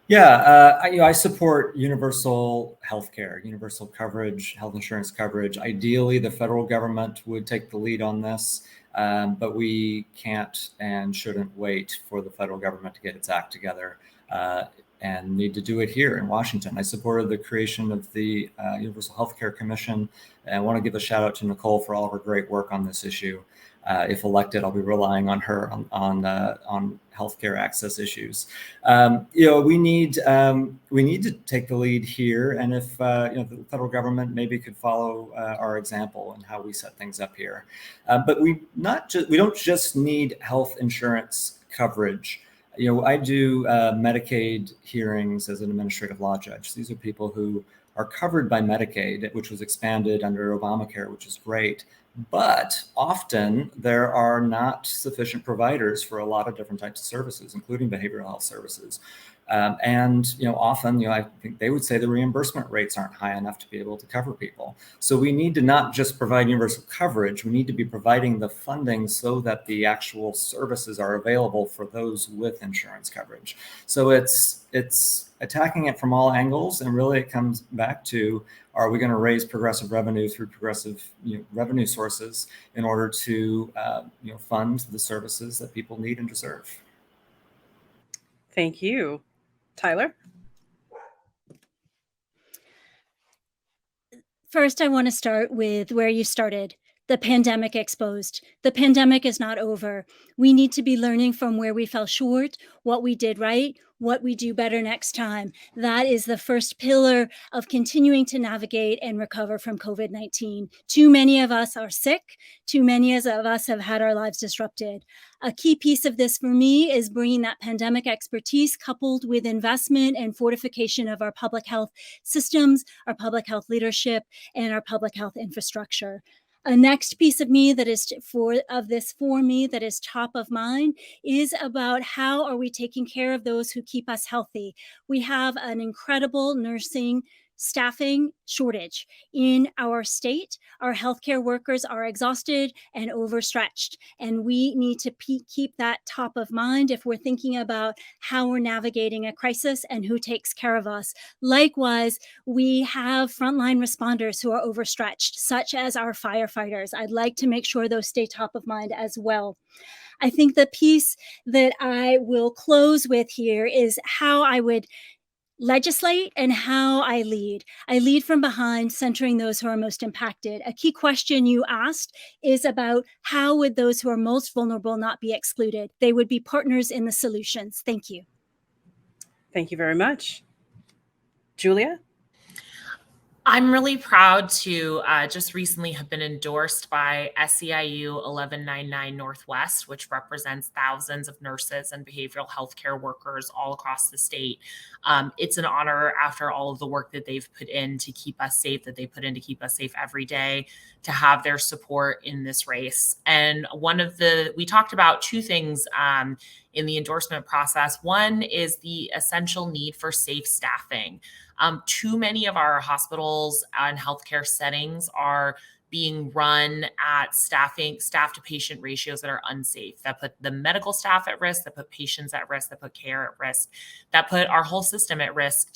Yeah, I support universal healthcare, universal coverage, health insurance coverage. Ideally, the federal government would take the lead on this, but we can't and shouldn't wait for the federal government to get its act together and need to do it here in Washington. I supported the creation of the Universal Healthcare Commission, and I want to give a shout out to Nicole for all of her great work on this issue. If elected, I'll be relying on her on healthcare access issues. We need to take the lead here, and if the federal government maybe could follow our example in how we set things up here. But we don't just need health insurance coverage. I do Medicaid hearings as an administrative law judge. These are people who are covered by Medicaid, which was expanded under Obamacare, which is great. But often there are not sufficient providers for a lot of different types of services, including behavioral health services. Often, I think they would say the reimbursement rates aren't high enough to be able to cover people. So we need to not just provide universal coverage, we need to be providing the funding so that the actual services are available for those with insurance coverage. So it's attacking it from all angles, and really it comes back to, are we going to raise progressive revenue through progressive revenue sources in order to fund the services that people need and deserve? Thank you. Tyler? First, I want to start with where you started. The pandemic exposed. The pandemic is not over. We need to be learning from where we fell short, what we did right, what we do better next time. That is the first pillar of continuing to navigate and recover from COVID-19. Too many of us are sick. Too many of us have had our lives disrupted. A key piece of this for me is bringing that pandemic expertise coupled with investment and fortification of our public health systems, our public health leadership, and our public health infrastructure. A next piece of me that is for me that is top of mind is about how are we taking care of those who keep us healthy. We have an incredible nursing staffing shortage in our state. Our healthcare workers are exhausted and overstretched, and we need to keep that top of mind if we're thinking about how we're navigating a crisis and who takes care of us. Likewise, we have frontline responders who are overstretched, such as our firefighters. I'd like to make sure those stay top of mind as well. I think the piece that I will close with here is how I would legislate and how I lead. I lead from behind, centering those who are most impacted. A key question you asked is about how would those who are most vulnerable not be excluded? They would be partners in the solutions. Thank you. Thank you very much. Julia? I'm really proud to just recently have been endorsed by SEIU 1199 Northwest, which represents thousands of nurses and behavioral healthcare workers all across the state. It's an honor after all of the work that they've put in to keep us safe, that they put in to keep us safe every day, to have their support in this race. And we talked about two things in the endorsement process. One is the essential need for safe staffing. Too many of our hospitals and healthcare settings are being run at staff to patient ratios that are unsafe, that put the medical staff at risk, that put patients at risk, that put care at risk, that put our whole system at risk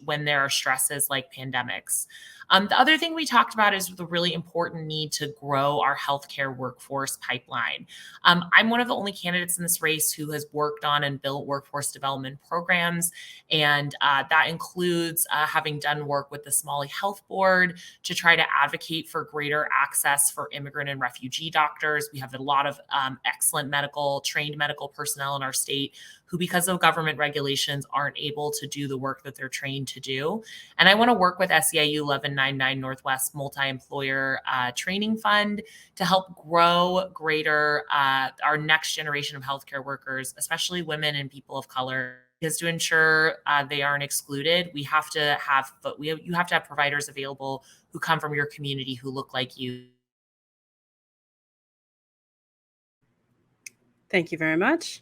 when there are stresses like pandemics. The other thing we talked about is the really important need to grow our healthcare workforce pipeline. I'm one of the only candidates in this race who has worked on and built workforce development programs. And that includes having done work with the Somali Health Board to try to advocate for greater access for immigrant and refugee doctors. We have a lot of excellent trained medical personnel in our state who, because of government regulations, aren't able to do the work that they're trained to do. And I want to work with SEIU 1199 Northwest Multi-Employer Training Fund to help grow our next generation of healthcare workers, especially women and people of color. Because to ensure they aren't excluded, you have to have providers available who come from your community, who look like you. Thank you very much.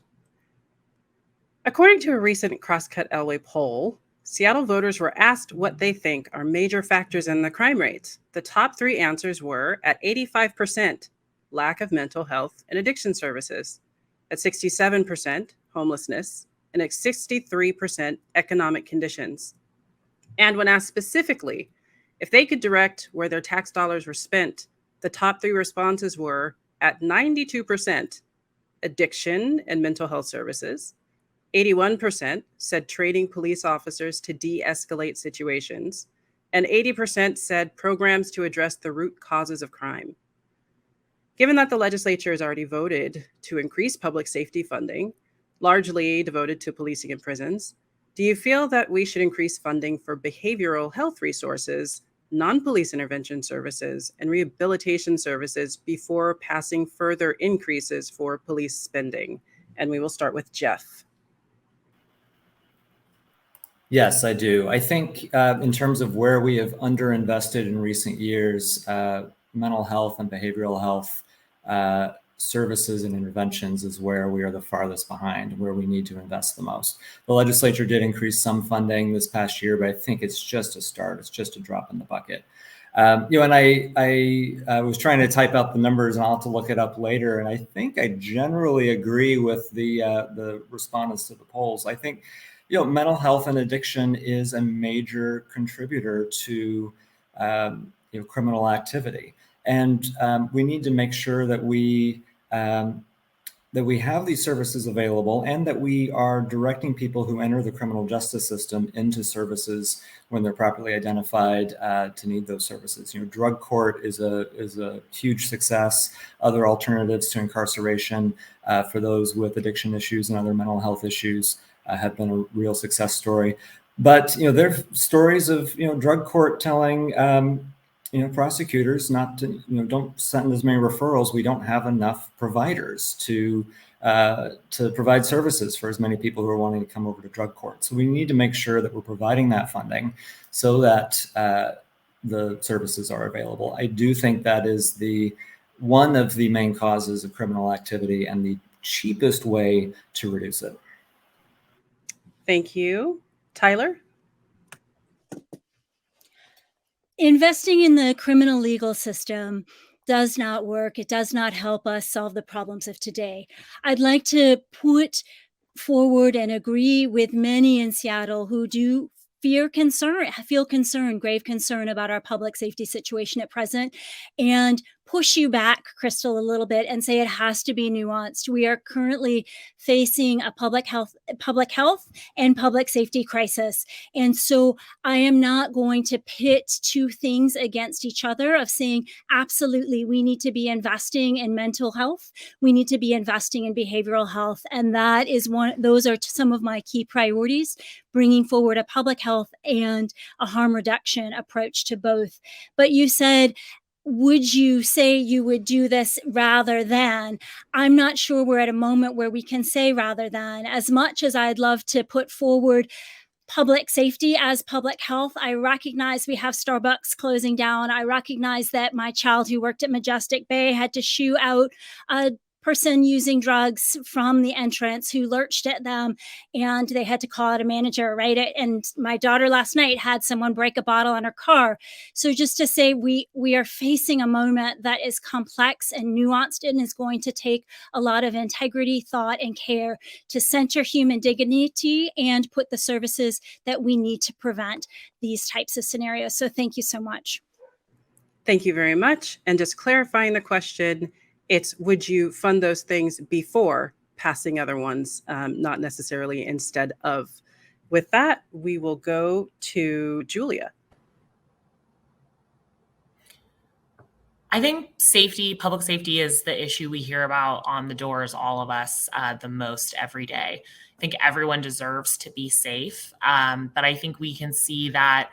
According to a recent Crosscut Elway poll, Seattle voters were asked what they think are major factors in the crime rates. The top three answers were at 85%, lack of mental health and addiction services, at 67%, homelessness, and at 63%, economic conditions. And when asked specifically if they could direct where their tax dollars were spent, the top three responses were at 92%, addiction and mental health services, 81% said training police officers to de-escalate situations, and 80% said programs to address the root causes of crime. Given that the legislature has already voted to increase public safety funding, largely devoted to policing and prisons, do you feel that we should increase funding for behavioral health resources, non-police intervention services, and rehabilitation services before passing further increases for police spending? And we will start with Jeff. Yes, I do. I think in terms of where we have underinvested in recent years, mental health and behavioral health services and interventions is where we are the farthest behind, where we need to invest the most. The legislature did increase some funding this past year, but I think it's just a start. It's just a drop in the bucket. And I was trying to type out the numbers, and I'll have to look it up later. And I think I generally agree with the respondents to the polls. I think mental health and addiction is a major contributor to criminal activity, and we need to make sure that we have these services available, and that we are directing people who enter the criminal justice system into services when they're properly identified to need those services. Drug court is a huge success. Other alternatives to incarceration for those with addiction issues and other mental health issues have been a real success story. But there are stories of drug court telling prosecutors not to don't send as many referrals. We don't have enough providers to provide services for as many people who are wanting to come over to drug court. So we need to make sure that we're providing that funding so that the services are available. I do think that is one of the main causes of criminal activity and the cheapest way to reduce it. Thank you. Tyler? Investing in the criminal legal system does not work. It does not help us solve the problems of today. I'd like to put forward and agree with many in Seattle who do feel concern, grave concern about our public safety situation at present, and push you back, Crystal, a little bit and say it has to be nuanced. We are currently facing a public health and public safety crisis. And so I am not going to pit two things against each other of saying, absolutely, we need to be investing in mental health. We need to be investing in behavioral health. And that is those are some of my key priorities, bringing forward a public health and a harm reduction approach to both. But you said, would you say you would do this rather than? I'm not sure we're at a moment where we can say rather than. As much as I'd love to put forward public safety as public health, I recognize we have Starbucks closing down. I recognize that my child who worked at Majestic Bay had to shoo out a person using drugs from the entrance who lurched at them, and they had to call out a manager, right? And my daughter last night had someone break a bottle on her car. So just to say we are facing a moment that is complex and nuanced and is going to take a lot of integrity, thought, and care to center human dignity and put the services that we need to prevent these types of scenarios. So thank you so much. Thank you very much. And just clarifying the question, it's would you fund those things before passing other ones, not necessarily instead of. With that, we will go to Julia. I think public safety is the issue we hear about on the doors, all of us, the most every day. I think everyone deserves to be safe, but I think we can see that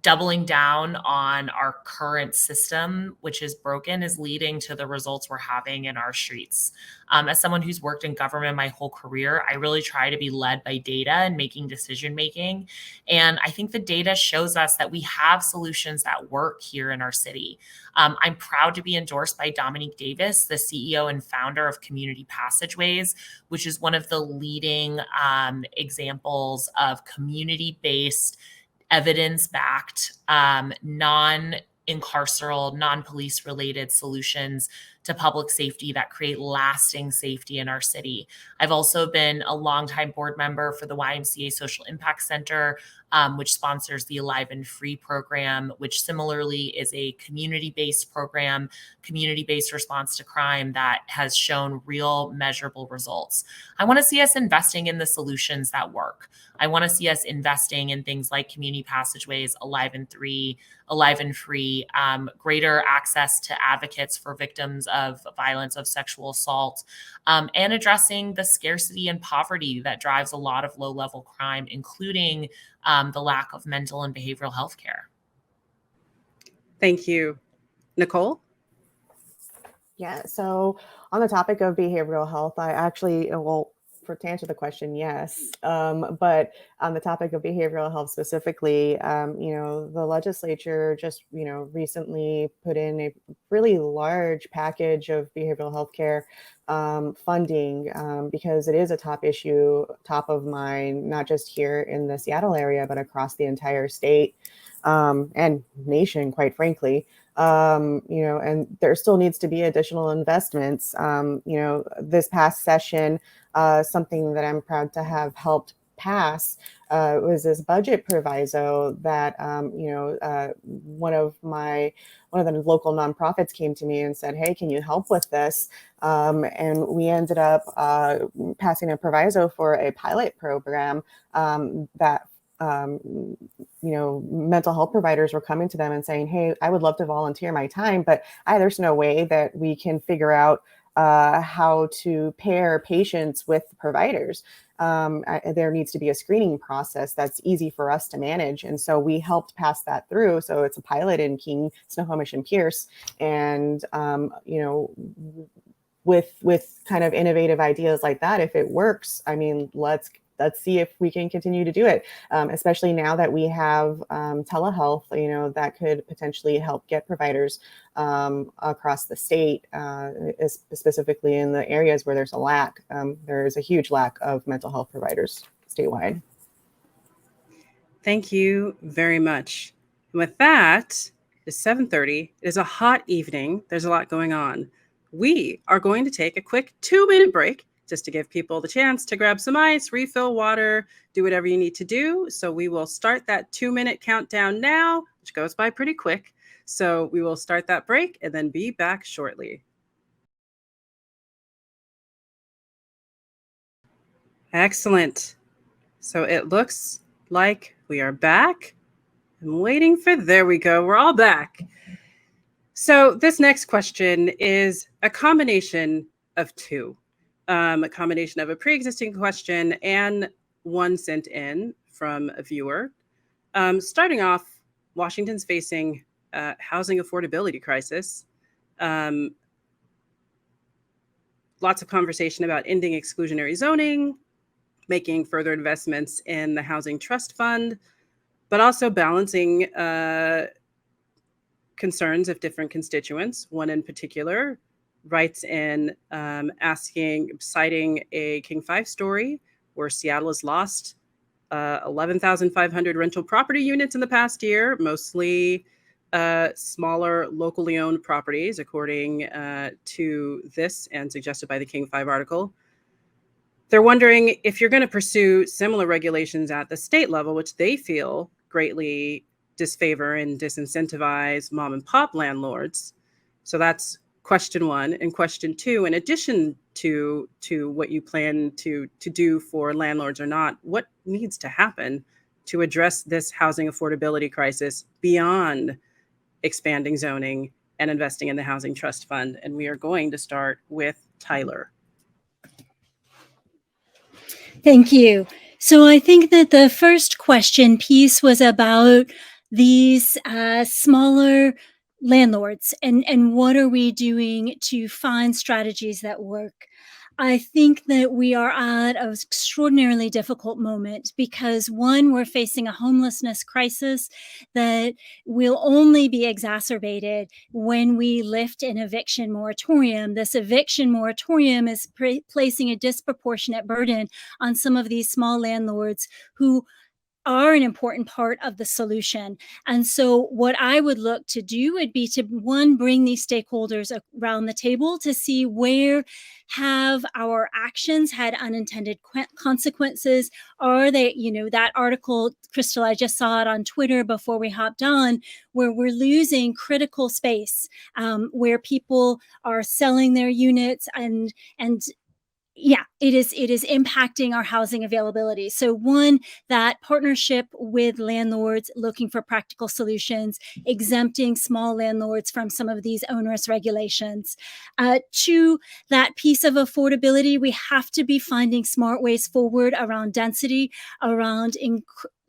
doubling down on our current system, which is broken, is leading to the results we're having in our streets. As someone who's worked in government my whole career, I really try to be led by data and making decision-making. And I think the data shows us that we have solutions that work here in our city. I'm proud to be endorsed by Dominique Davis, the CEO and founder of Community Passageways, which is one of the leading examples of community-based, evidence-backed, non-incarceral, non-police related solutions to public safety that create lasting safety in our city. I've also been a longtime board member for the YMCA Social Impact Center, which sponsors the Alive and Free program, which similarly is a community-based program, community-based response to crime that has shown real measurable results. I want to see us investing in the solutions that work. I want to see us investing in things like Community Passageways, Alive and Free, alive and free, greater access to advocates for victims of violence, of sexual assault, and addressing the scarcity and poverty that drives a lot of low-level crime, including the lack of mental and behavioral health care. Thank you. Nicole? Yeah, so on the topic of behavioral health, I actually, well, to answer the question, yes. But on the topic of behavioral health specifically, the legislature just, recently put in a really large package of behavioral health care funding because it is a top issue, top of mind, not just here in the Seattle area, but across the entire state and nation, quite frankly. And there still needs to be additional investments. This past session, something that I'm proud to have helped pass was this budget proviso that, one of the local nonprofits came to me and said, "Hey, can you help with this?" And we ended up passing a proviso for a pilot program that mental health providers were coming to them and saying, "Hey, I would love to volunteer my time, but there's no way that we can figure out how to pair patients with providers. There needs to be a screening process that's easy for us to manage." And so we helped pass that through. So it's a pilot in King, Snohomish, and Pierce. And, with kind of innovative ideas like that, if it works, I mean, let's see if we can continue to do it, especially now that we have telehealth, that could potentially help get providers across the state, specifically in the areas where there's a lack. There is a huge lack of mental health providers statewide. Thank you very much. And with that, it's 7:30. It is a hot evening. There's a lot going on. We are going to take a quick 2-minute break just to give people the chance to grab some ice, refill water, do whatever you need to do. So we will start that 2-minute countdown now, which goes by pretty quick. So we will start that break and then be back shortly. Excellent. So it looks like we are back. I'm waiting for, there we go. We're all back. So this next question is a combination of two. A combination of a pre-existing question and one sent in from a viewer. Starting off, Washington's facing a housing affordability crisis. Lots of conversation about ending exclusionary zoning, making further investments in the Housing Trust Fund, but also balancing concerns of different constituents. One in particular writes in citing a King 5 story where Seattle has lost 11,500 rental property units in the past year, mostly smaller locally owned properties, according to this and suggested by the King 5 article. They're wondering if you're going to pursue similar regulations at the state level, which they feel greatly disfavor and disincentivize mom and pop landlords. So that's question one. And question two, in addition to what you plan to do for landlords or not, what needs to happen to address this housing affordability crisis beyond expanding zoning and investing in the Housing Trust Fund? And we are going to start with Tyler. Thank you. So I think that the first question piece was about these smaller landlords and what are we doing to find strategies that work. I think that we are at an extraordinarily difficult moment because, one, we're facing a homelessness crisis that will only be exacerbated when we lift an eviction moratorium. This eviction moratorium is placing a disproportionate burden on some of these small landlords who are an important part of the solution. And so what I would look to do would be to, one, bring these stakeholders around the table to see where have our actions had unintended consequences. Are they, that article, Crystal, I just saw it on Twitter before we hopped on, where we're losing critical space, where people are selling their units and yeah, it is impacting our housing availability. So one, that partnership with landlords looking for practical solutions, exempting small landlords from some of these onerous regulations. Two, that piece of affordability, we have to be finding smart ways forward around density, around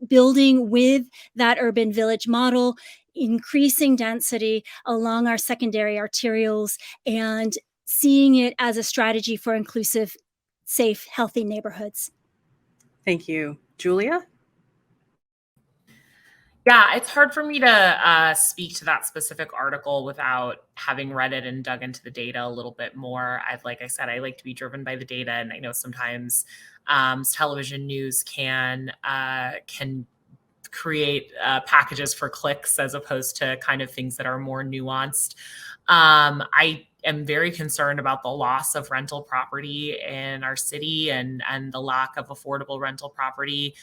building with that urban village model, increasing density along our secondary arterials, and seeing it as a strategy for inclusive, safe, healthy neighborhoods. Thank you. Julia? Yeah, it's hard for me to speak to that specific article without having read it and dug into the data a little bit more. Like I said, I like to be driven by the data, and I know sometimes television news can create packages for clicks as opposed to kind of things that are more nuanced. I am very concerned about the loss of rental property in our city and the lack of affordable rental property.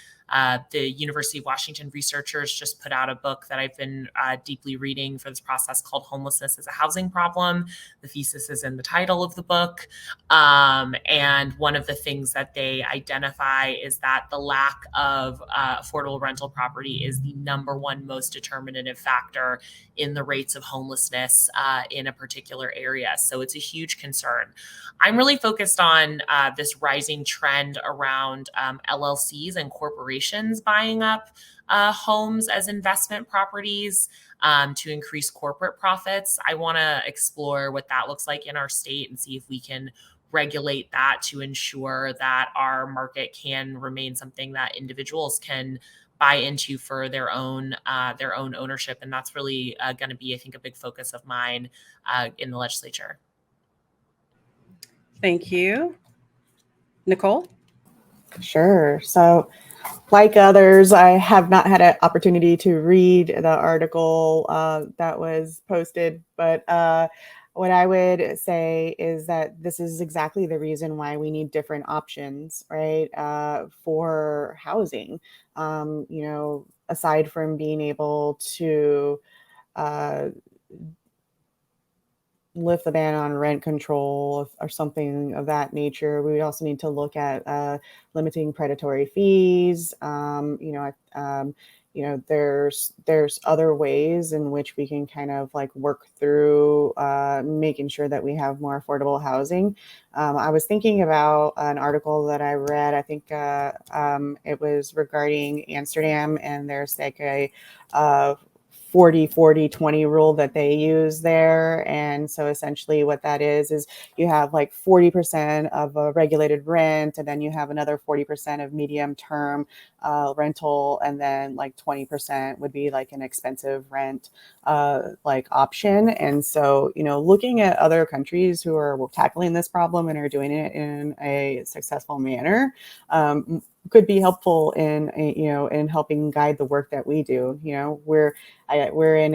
The University of Washington researchers just put out a book that I've been deeply reading for this process called Homelessness as a Housing Problem. The thesis is in the title of the book. And one of the things that they identify is that the lack of affordable rental property is the number one most determinative factor in the rates of homelessness in a particular area. So it's a huge concern. I'm really focused on this rising trend around LLCs and corporations buying up homes as investment properties to increase corporate profits. I want to explore what that looks like in our state and see if we can regulate that to ensure that our market can remain something that individuals can buy into for their own ownership. And that's really going to be, I think, a big focus of mine in the legislature. Thank you. Nicole? Sure. So, like others, I have not had an opportunity to read the article that was posted, but what I would say is that this is exactly the reason why we need different options, right, for housing. Aside from being able to lift the ban on rent control or something of that nature, we also need to look at limiting predatory fees. There's other ways in which we can kind of like work through making sure that we have more affordable housing. I was thinking about an article that I read. I think it was regarding Amsterdam, and there's like a 40-40-20 rule that they use there. And so essentially what that is you have like 40% of a regulated rent, and then you have another 40% of medium term rental, and then like 20% would be like an expensive rent like option. And so, looking at other countries who are tackling this problem and are doing it in a successful manner could be helpful in helping guide the work that we do. We're in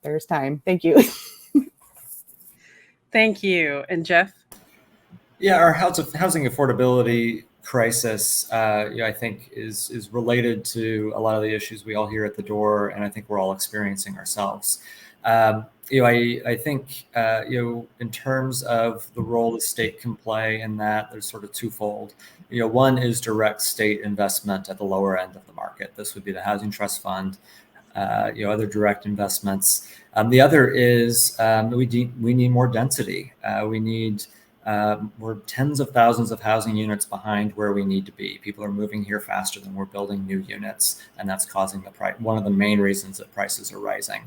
there's time. Thank you. Thank you. And Jeff? Yeah, our housing affordability crisis, I think is related to a lot of the issues we all hear at the door, and I think we're all experiencing ourselves. I think, in terms of the role the state can play in that, there's sort of twofold. One is direct state investment at the lower end of the market. This would be the Housing Trust Fund, other direct investments. The other is we need more density. We're tens of thousands of housing units behind where we need to be. People are moving here faster than we're building new units, and that's causing the price. One of the main reasons that prices are rising.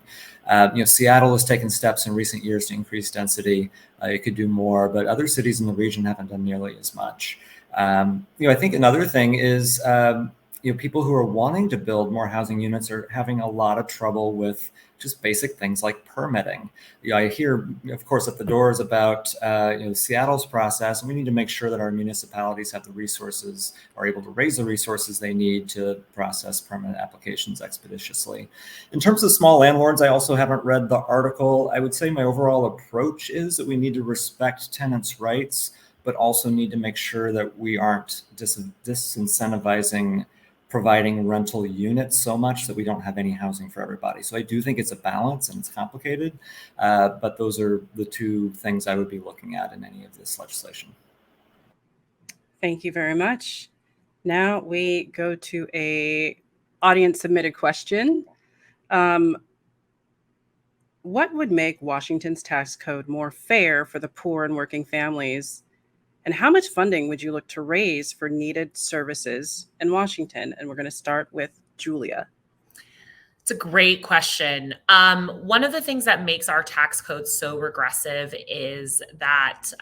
Seattle has taken steps in recent years to increase density. It could do more, but other cities in the region haven't done nearly as much. I think another thing is people who are wanting to build more housing units are having a lot of trouble with just basic things like permitting. I hear, of course, at the doors about Seattle's process, and we need to make sure that our municipalities have the resources, are able to raise the resources they need to process permit applications expeditiously. In terms of small landlords, I also haven't read the article. I would say my overall approach is that we need to respect tenants' rights, but also need to make sure that we aren't disincentivizing providing rental units so much that we don't have any housing for everybody. So I do think it's a balance and it's complicated, but those are the two things I would be looking at in any of this legislation. Thank you very much. Now we go to a audience submitted question. What would make Washington's tax code more fair for the poor and working families? And how much funding would you look to raise for needed services in Washington? And we're going to start with Julia. It's a great question. One of the things that makes our tax code so regressive is that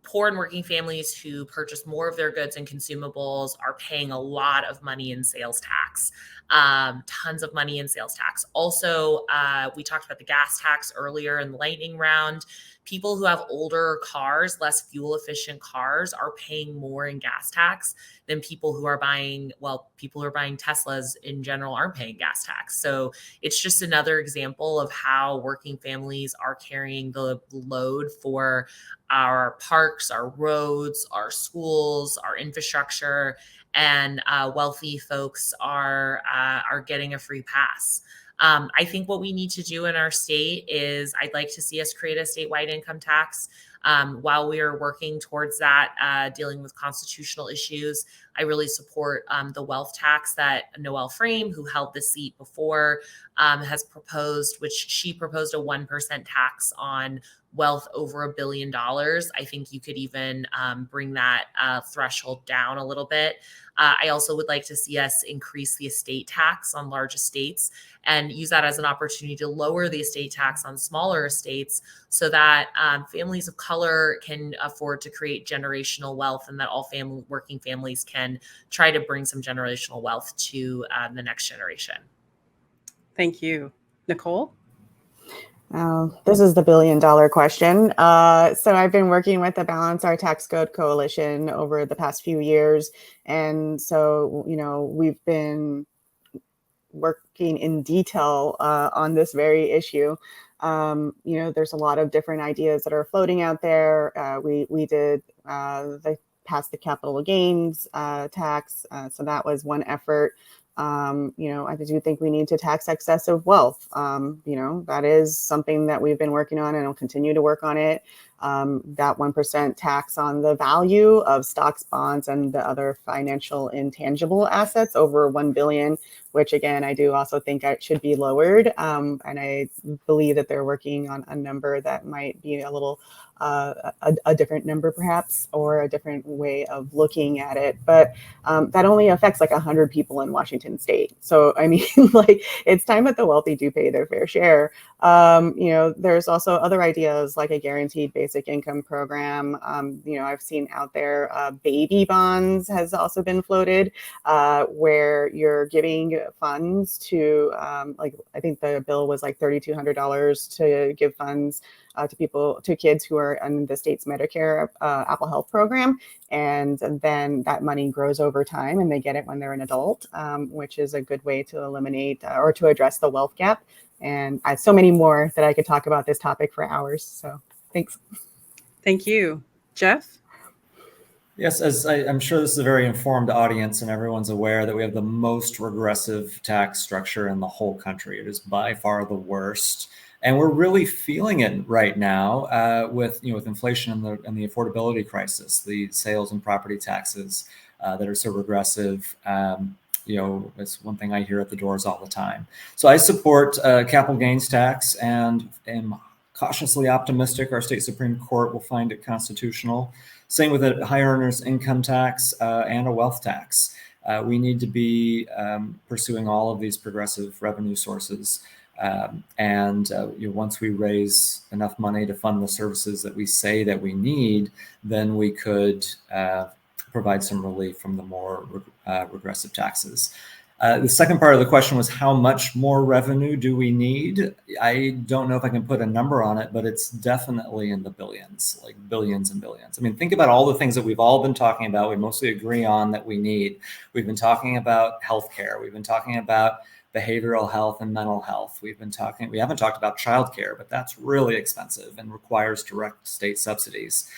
poor and working families who purchase more of their goods and consumables are paying a lot of money in sales tax, tons of money in sales tax. Also, we talked about the gas tax earlier in the lightning round. People who have older cars, less fuel efficient cars, are paying more in gas tax than people who are buying Teslas in general aren't paying gas tax. So it's just another example of how working families are carrying the load for our parks, our roads, our schools, our infrastructure, and wealthy folks are getting a free pass. I think what we need to do in our state is I'd like to see us create a statewide income tax. While we are working towards that, dealing with constitutional issues, I really support the wealth tax that Noelle Frame, who held the seat before, has proposed, which she proposed a 1% tax on wealth over $1 billion. I think you could even bring that threshold down a little bit. I also would like to see us increase the estate tax on large estates and use that as an opportunity to lower the estate tax on smaller estates so that families of color can afford to create generational wealth, and that all working families can try to bring some generational wealth to the next generation. Thank you. Nicole? This is the $1 billion question. So I've been working with the Balance Our Tax Code Coalition over the past few years. And so, we've been working in detail on this very issue. There's a lot of different ideas that are floating out there. We did pass the capital gains tax. So that was one effort. I do think we need to tax excessive wealth. That is something that we've been working on and will continue to work on it. That 1% tax on the value of stocks, bonds, and the other financial intangible assets over $1 billion, which again, I do also think it should be lowered. And I believe that they're working on a number that might be a little a different number perhaps, or a different way of looking at it. But that only affects like 100 people in Washington state. So, I mean, it's time that the wealthy do pay their fair share. There's also other ideas like a guaranteed basic income program. I've seen out there baby bonds has also been floated, where you're giving funds to, I think the bill was like $3,200 to give funds to kids who are in the state's Medicare Apple Health program. And then that money grows over time and they get it when they're an adult, which is a good way to eliminate or to address the wealth gap. And I have so many more that I could talk about this topic for hours. So thanks. Thank you. Jeff? Yes, as I'm sure this is a very informed audience and everyone's aware that we have the most regressive tax structure in the whole country. It is by far the worst. And we're really feeling it right now with inflation and the affordability crisis, the sales and property taxes that are so regressive. It's one thing I hear at the doors all the time. So I support capital gains tax and am cautiously optimistic our state Supreme Court will find it constitutional. Same with a high earners income tax and a wealth tax. We need to be pursuing all of these progressive revenue sources. Once we raise enough money to fund the services that we say that we need, then we could provide some relief from the more regressive taxes. The second part of the question was how much more revenue do we need? I don't know if I can put a number on it, but it's definitely in the billions, like billions and billions. I mean, think about all the things that we've all been talking about. We mostly agree on that we need. We've been talking about healthcare. We've been talking about behavioral health and mental health. We haven't talked about childcare, but that's really expensive and requires direct state subsidies.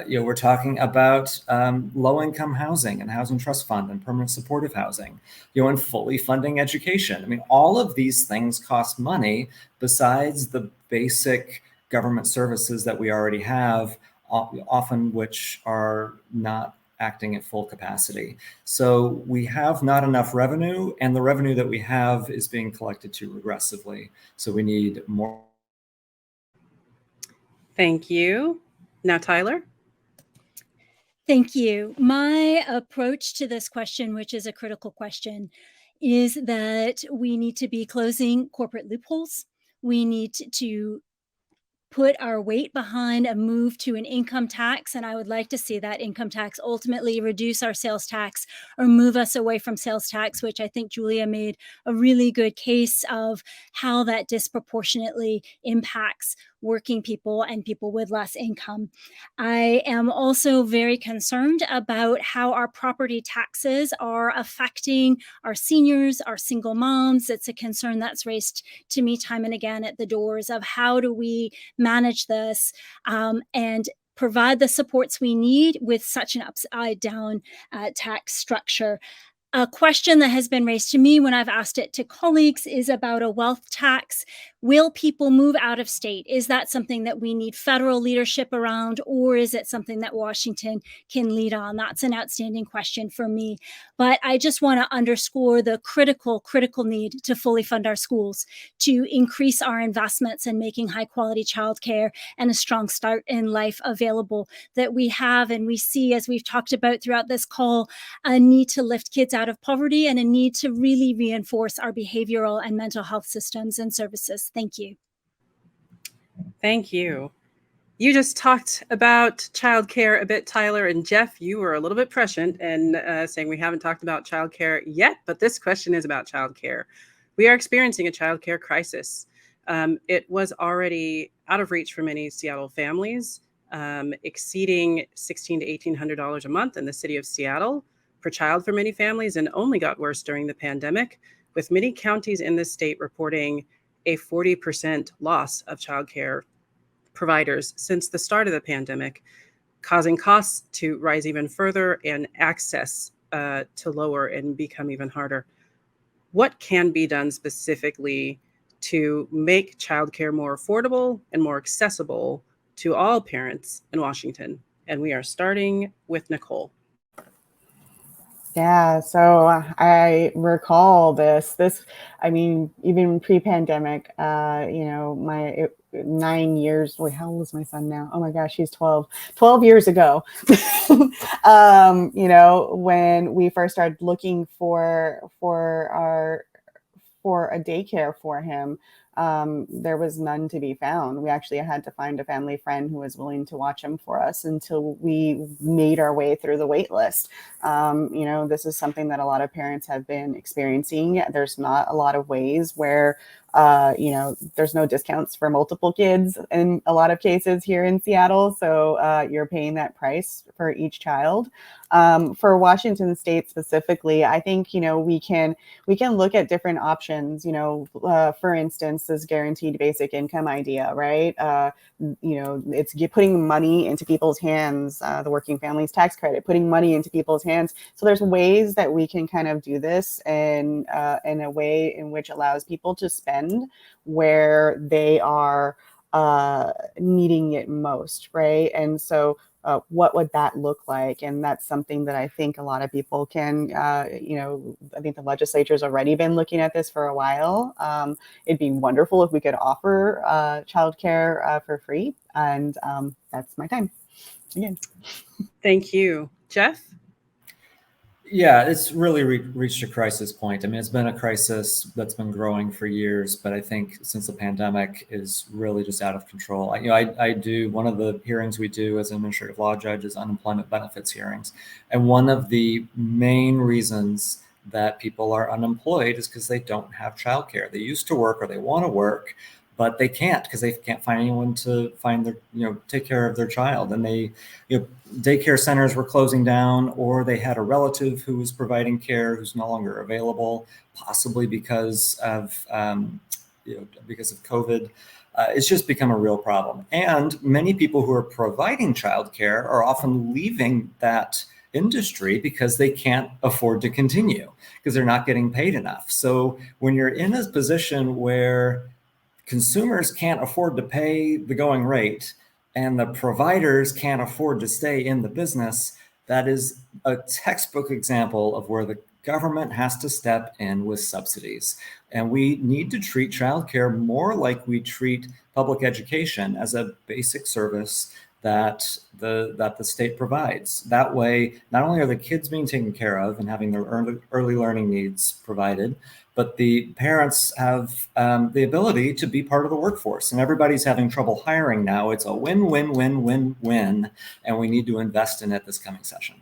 We're talking about low-income housing and housing trust fund and permanent supportive housing, and fully funding education. I mean, all of these things cost money besides the basic government services that we already have, often which are not acting at full capacity. So we have not enough revenue, and the revenue that we have is being collected too regressively. So we need more. Thank you. Now, Tyler. Thank you. My approach to this question, which is a critical question, is that we need to be closing corporate loopholes. We need to put our weight behind a move to an income tax. And I would like to see that income tax ultimately reduce our sales tax or move us away from sales tax, which I think Julia made a really good case of how that disproportionately impacts working people and people with less income. I am also very concerned about how our property taxes are affecting our seniors, our single moms. It's a concern that's raised to me time and again at the doors of how do we manage this and provide the supports we need with such an upside down tax structure. A question that has been raised to me when I've asked it to colleagues is about a wealth tax. Will people move out of state? Is that something that we need federal leadership around, or is it something that Washington can lead on? That's an outstanding question for me. But I just want to underscore the critical need to fully fund our schools, to increase our investments in making high quality childcare and a strong start in life available that we have. And we see, as we've talked about throughout this call, a need to lift kids out of poverty and a need to really reinforce our behavioral and mental health systems and services. Thank you. Thank you. You just talked about childcare a bit, Tyler, and Jeff, you were a little bit prescient in saying we haven't talked about childcare yet, but this question is about childcare. We are experiencing a childcare crisis. It was already out of reach for many Seattle families, exceeding $1,600 to $1,800 a month in the city of Seattle per child for many families, and only got worse during the pandemic, with many counties in the state reporting a 40% loss of childcare providers since the start of the pandemic, causing costs to rise even further and access to lower and become even harder. What can be done specifically to make childcare more affordable and more accessible to all parents in Washington? And we are starting with Nicole. Yeah, so I recall even pre-pandemic, my 9 years, wait, how old is my son now? Oh my gosh, he's 12 years ago. When we first started looking for a daycare for him, there was none to be found. We actually had to find a family friend who was willing to watch him for us until we made our way through the wait list. This is something that a lot of parents have been experiencing. There's not a lot of ways where there's no discounts for multiple kids in a lot of cases here in Seattle. So you're paying that price for each child. For Washington State specifically, I think, we can look at different options, for instance, this guaranteed basic income idea, right? It's putting money into people's hands, the working families tax credit, putting money into people's hands. So there's ways that we can kind of do this in a way in which allows people to spend where they are needing it most, right? And so what would that look like? And that's something that I think a lot of people can, I think the legislature's already been looking at this for a while. It'd be wonderful if we could offer childcare for free. And that's my time again. Thank you. Jeff? Yeah, it's really reached a crisis point. I mean, it's been a crisis that's been growing for years, but I think since the pandemic is really just out of control. I do, one of the hearings we do as an administrative law judge is unemployment benefits hearings. And one of the main reasons that people are unemployed is because they don't have childcare. They used to work or they want to work, but they can't because they can't find anyone to take care of their child. And daycare centers were closing down, or they had a relative who was providing care who's no longer available, possibly because of COVID. It's just become a real problem. And many people who are providing childcare are often leaving that industry because they can't afford to continue because they're not getting paid enough. So when you're in a position where consumers can't afford to pay the going rate and the providers can't afford to stay in the business, that is a textbook example of where the government has to step in with subsidies. And we need to treat childcare more like we treat public education, as a basic service that the state provides. That way, not only are the kids being taken care of and having their early learning needs provided, but the parents have the ability to be part of the workforce. And everybody's having trouble hiring now. It's a win-win-win-win-win, and we need to invest in it this coming session.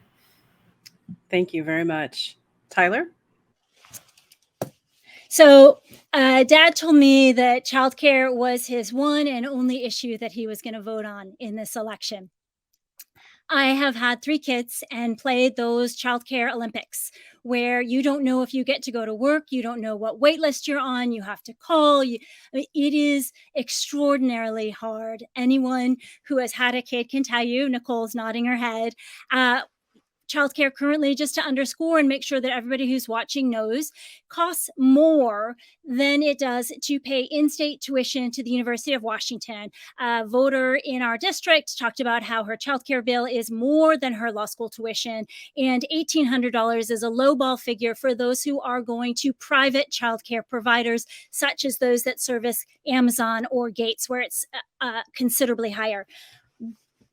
Thank you very much. Tyler? So Dad told me that childcare was his one and only issue that he was going to vote on in this election. I have had 3 kids and played those childcare Olympics where you don't know if you get to go to work. You don't know what wait list you're on. You have to call. It is extraordinarily hard. Anyone who has had a kid can tell you. Nicole's nodding her head. Childcare currently, just to underscore and make sure that everybody who's watching knows, costs more than it does to pay in-state tuition to the University of Washington. A voter in our district talked about how her childcare bill is more than her law school tuition, and $1,800 is a lowball figure for those who are going to private childcare providers, such as those that service Amazon or Gates, where it's considerably higher.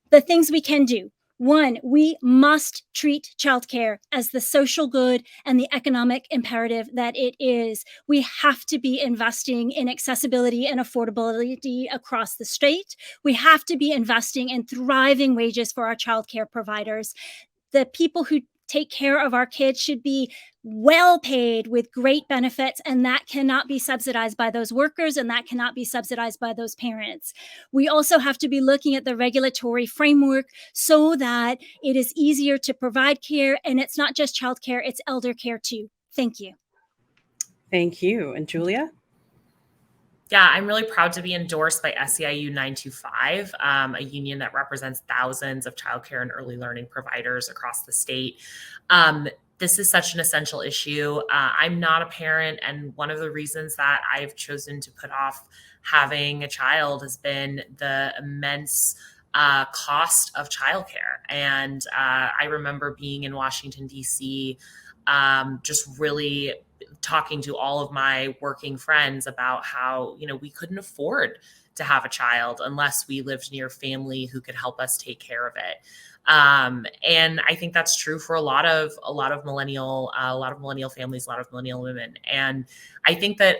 The things we can do. 1, we must treat childcare as the social good and the economic imperative that it is. We have to be investing in accessibility and affordability across the state. We have to be investing in thriving wages for our childcare providers. The people who take care of our kids should be well paid with great benefits, and that cannot be subsidized by those workers, and that cannot be subsidized by those parents. We also have to be looking at the regulatory framework so that it is easier to provide care, and it's not just childcare, it's elder care too. Thank you. Thank you. And Julia? Yeah, I'm really proud to be endorsed by SEIU 925, a union that represents thousands of childcare and early learning providers across the state. This is such an essential issue. I'm not a parent, and one of the reasons that I've chosen to put off having a child has been the immense cost of childcare. And I remember being in Washington, D.C., just really talking to all of my working friends about how, we couldn't afford to have a child unless we lived near family who could help us take care of it. And I think that's true for a lot of millennial families, a lot of millennial women. And I think that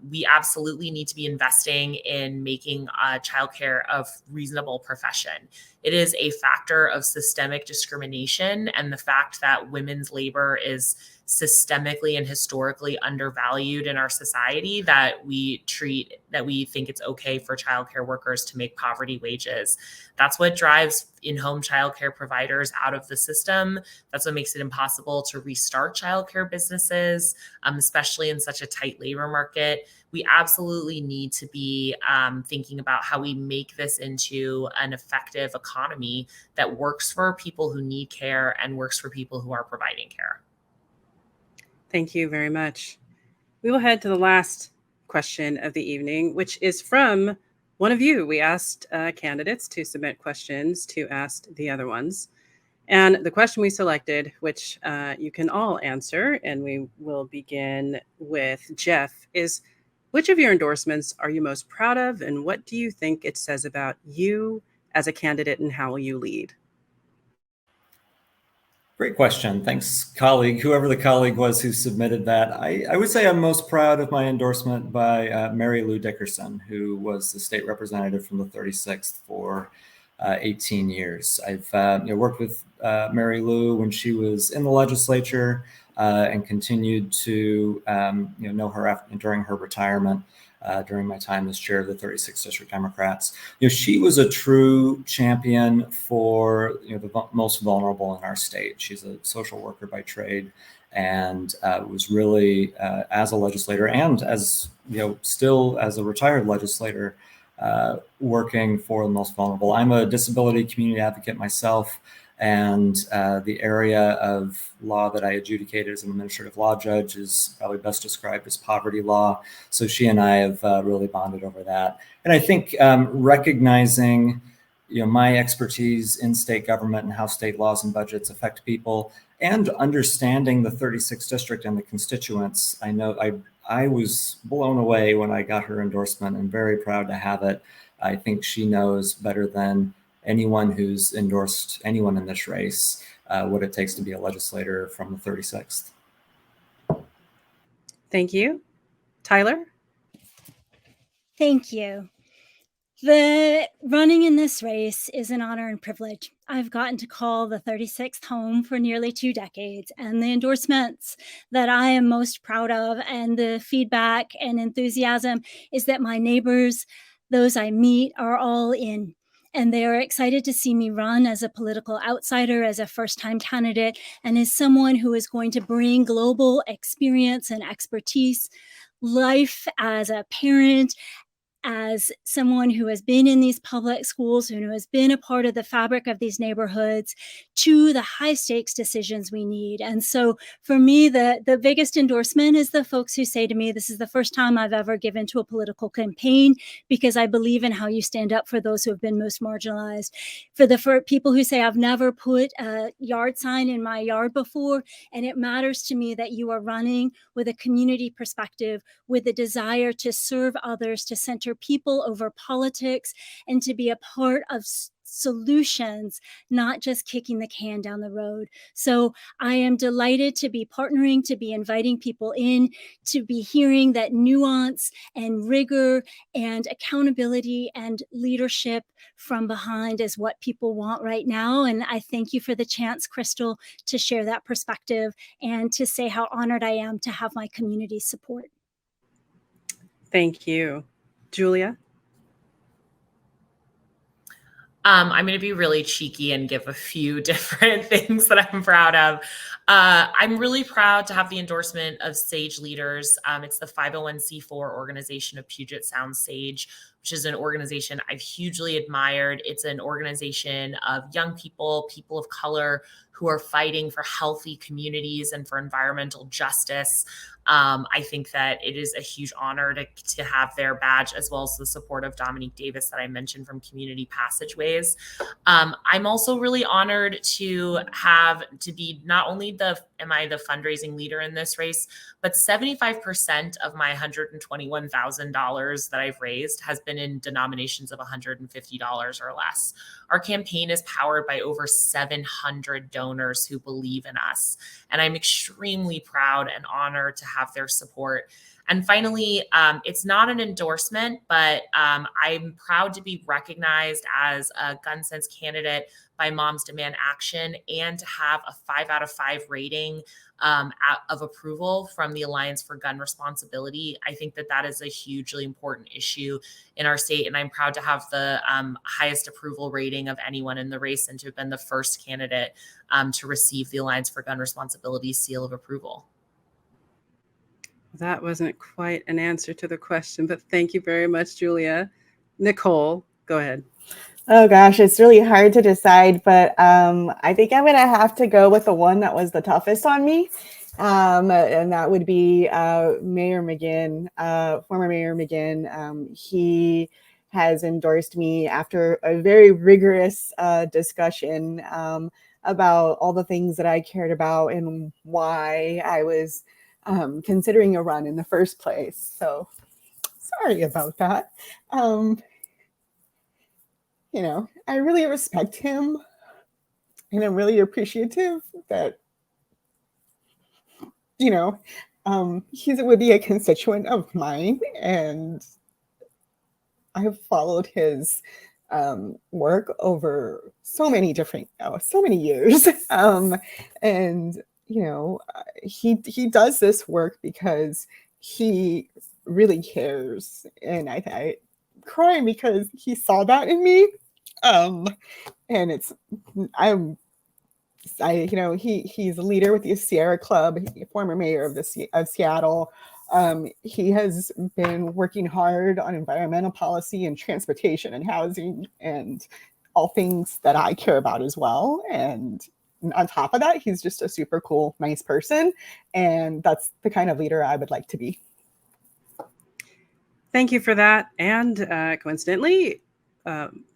we absolutely need to be investing in making childcare a reasonable profession. It is a factor of systemic discrimination, and the fact that women's labor is systemically and historically undervalued in our society, that we think it's okay for childcare workers to make poverty wages. That's what drives in-home childcare providers out of the system. That's what makes it impossible to restart childcare businesses, especially in such a tight labor market. We absolutely need to be thinking about how we make this into an effective economy that works for people who need care and works for people who are providing care. Thank you very much. We will head to the last question of the evening, which is from one of you. We asked candidates to submit questions to ask the other ones. And the question we selected, which you can all answer, and we will begin with Jeff, is which of your endorsements are you most proud of, and what do you think it says about you as a candidate and how you lead? Great question. Thanks, colleague. Whoever the colleague was who submitted that. I would say I'm most proud of my endorsement by Mary Lou Dickerson, who was the state representative from the 36th for 18 years. I've worked with Mary Lou when she was in the legislature and continued to know her during her retirement. during my time as chair of the 36th District Democrats. She was a true champion for the most vulnerable in our state. She's a social worker by trade, and was really, as a legislator and as still as a retired legislator, working for the most vulnerable. I'm a disability community advocate myself, and the area of law that I adjudicated as an administrative law judge is probably best described as poverty law. So she and I have really bonded over that. And I think recognizing my expertise in state government and how state laws and budgets affect people, and understanding the 36th district and the constituents. I know I was blown away when I got her endorsement, and very proud to have it. I think she knows better than anyone who's endorsed anyone in this race what it takes to be a legislator from the 36th. Thank you. Tyler? Thank you. The running in this race is an honor and privilege. I've gotten to call the 36th home for nearly 2 decades, and the endorsements that I am most proud of and the feedback and enthusiasm is that my neighbors, those I meet, are all in. And they are excited to see me run as a political outsider, as a first-time candidate, and as someone who is going to bring global experience and expertise, life as a parent, as someone who has been in these public schools and who has been a part of the fabric of these neighborhoods, to the high stakes decisions we need. And so for me, the biggest endorsement is the folks who say to me, this is the first time I've ever given to a political campaign because I believe in how you stand up for those who have been most marginalized. For people who say, I've never put a yard sign in my yard before, and it matters to me that you are running with a community perspective, with a desire to serve others, to center people over politics, and to be a part of solutions, not just kicking the can down the road. So I am delighted to be partnering, to be inviting people in, to be hearing that nuance and rigor and accountability and leadership from behind is what people want right now. And I thank you for the chance, Crystal, to share that perspective and to say how honored I am to have my community's support. Thank you. Julia? I'm going to be really cheeky and give a few different things that I'm proud of. I'm really proud to have the endorsement of Sage Leaders. It's the 501c4 organization of Puget Sound Sage, which is an organization I've hugely admired. It's an organization of young people, people of color, who are fighting for healthy communities and for environmental justice. I think that it is a huge honor to have their badge, as well as the support of Dominique Davis that I mentioned from Community Passageways. I'm also really honored to be not only am I the fundraising leader in this race, but 75% of my $121,000 that I've raised has been in denominations of $150 or less. Our campaign is powered by over 700 donors who believe in us, and I'm extremely proud and honored to have their support. And finally, it's not an endorsement, but I'm proud to be recognized as a Gun Sense candidate by Moms Demand Action, and to have a 5 out of 5 rating of approval from the Alliance for Gun Responsibility. I think that is a hugely important issue in our state, and I'm proud to have the highest approval rating of anyone in the race, and to have been the first candidate to receive the Alliance for Gun Responsibility seal of approval. That wasn't quite an answer to the question, but thank you very much, Julia. Nicole, go ahead. Oh gosh, it's really hard to decide, but I think I'm gonna have to go with the one that was the toughest on me, and that would be Mayor McGinn, former Mayor McGinn. He has endorsed me after a very rigorous discussion about all the things that I cared about and why I was considering a run in the first place. So sorry about that. I really respect him, and I'm really appreciative that, he would be a constituent of mine, and I have followed his work over so many years. And, he does this work because he really cares. And I crying because he saw that in me. And he's a leader with the Sierra Club, former mayor of Seattle. He has been working hard on environmental policy and transportation and housing and all things that I care about as well. And on top of that, he's just a super cool, nice person. And that's the kind of leader I would like to be. Thank you for that. And coincidentally,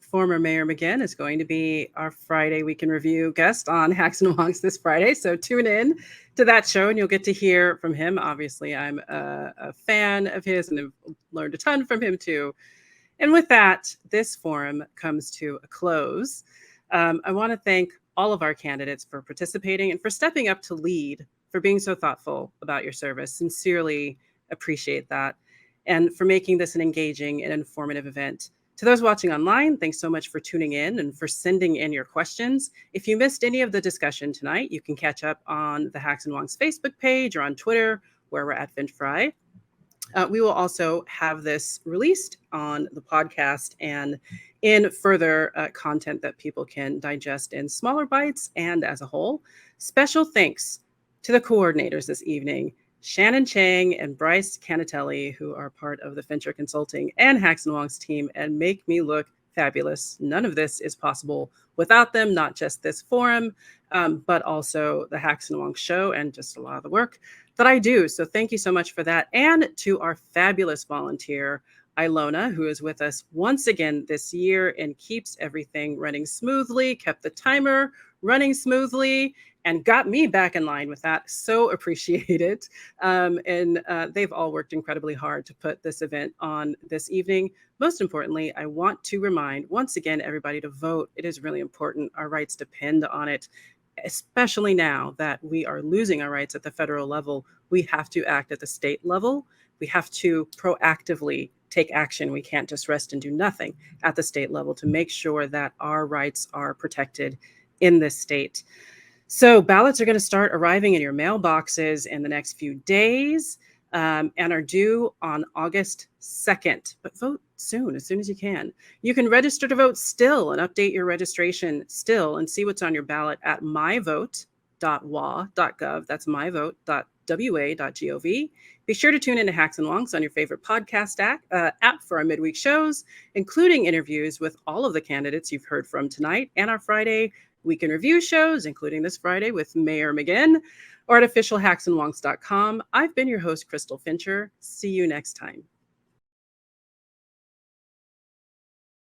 former Mayor McGinn is going to be our Friday Week in Review guest on Hacks and Wonks this Friday. So tune in to that show and you'll get to hear from him. Obviously, I'm a fan of his and have learned a ton from him too. And with that, this forum comes to a close. I want to thank all of our candidates for participating and for stepping up to lead, for being so thoughtful about your service. Sincerely appreciate that. And for making this an engaging and informative event. To those watching online, thanks so much for tuning in and for sending in your questions. If you missed any of the discussion tonight, you can catch up on the Hacks and Wonks Facebook page or on Twitter, where we're at FinchFry. We will also have this released on the podcast and in further content that people can digest in smaller bites and as a whole. Special thanks to the coordinators this evening, Shannon Chang and Bryce Canatelli, who are part of the Fincher Consulting and Hacks and Wonks team and make me look fabulous. None of this is possible without them, not just this forum, but also the Hacks and Wonks show and just a lot of the work that I do. So thank you so much for that. And to our fabulous volunteer, Ilona, who is with us once again this year and keeps everything running smoothly, kept the timer running smoothly, and got me back in line with that. So appreciate it. And they've all worked incredibly hard to put this event on this evening. Most importantly, I want to remind once again everybody to vote. It is really important. Our rights depend on it, especially now that we are losing our rights at the federal level. We have to act at the state level. We have to proactively take action. We can't just rest and do nothing at the state level to make sure that our rights are protected in this state. So ballots are going to start arriving in your mailboxes in the next few days and are due on August 2nd. But vote soon as you can. You can register to vote still and update your registration still and see what's on your ballot at MyVote.wa.gov. That's MyVote.wa.gov. Be sure to tune into Hacks and Wonks on your favorite podcast app for our midweek shows, including interviews with all of the candidates you've heard from tonight and our Friday Week in Review shows, including this Friday with Mayor McGinn, or at officialhacksandwonks.com. I've been your host, Crystal Fincher. See you next time.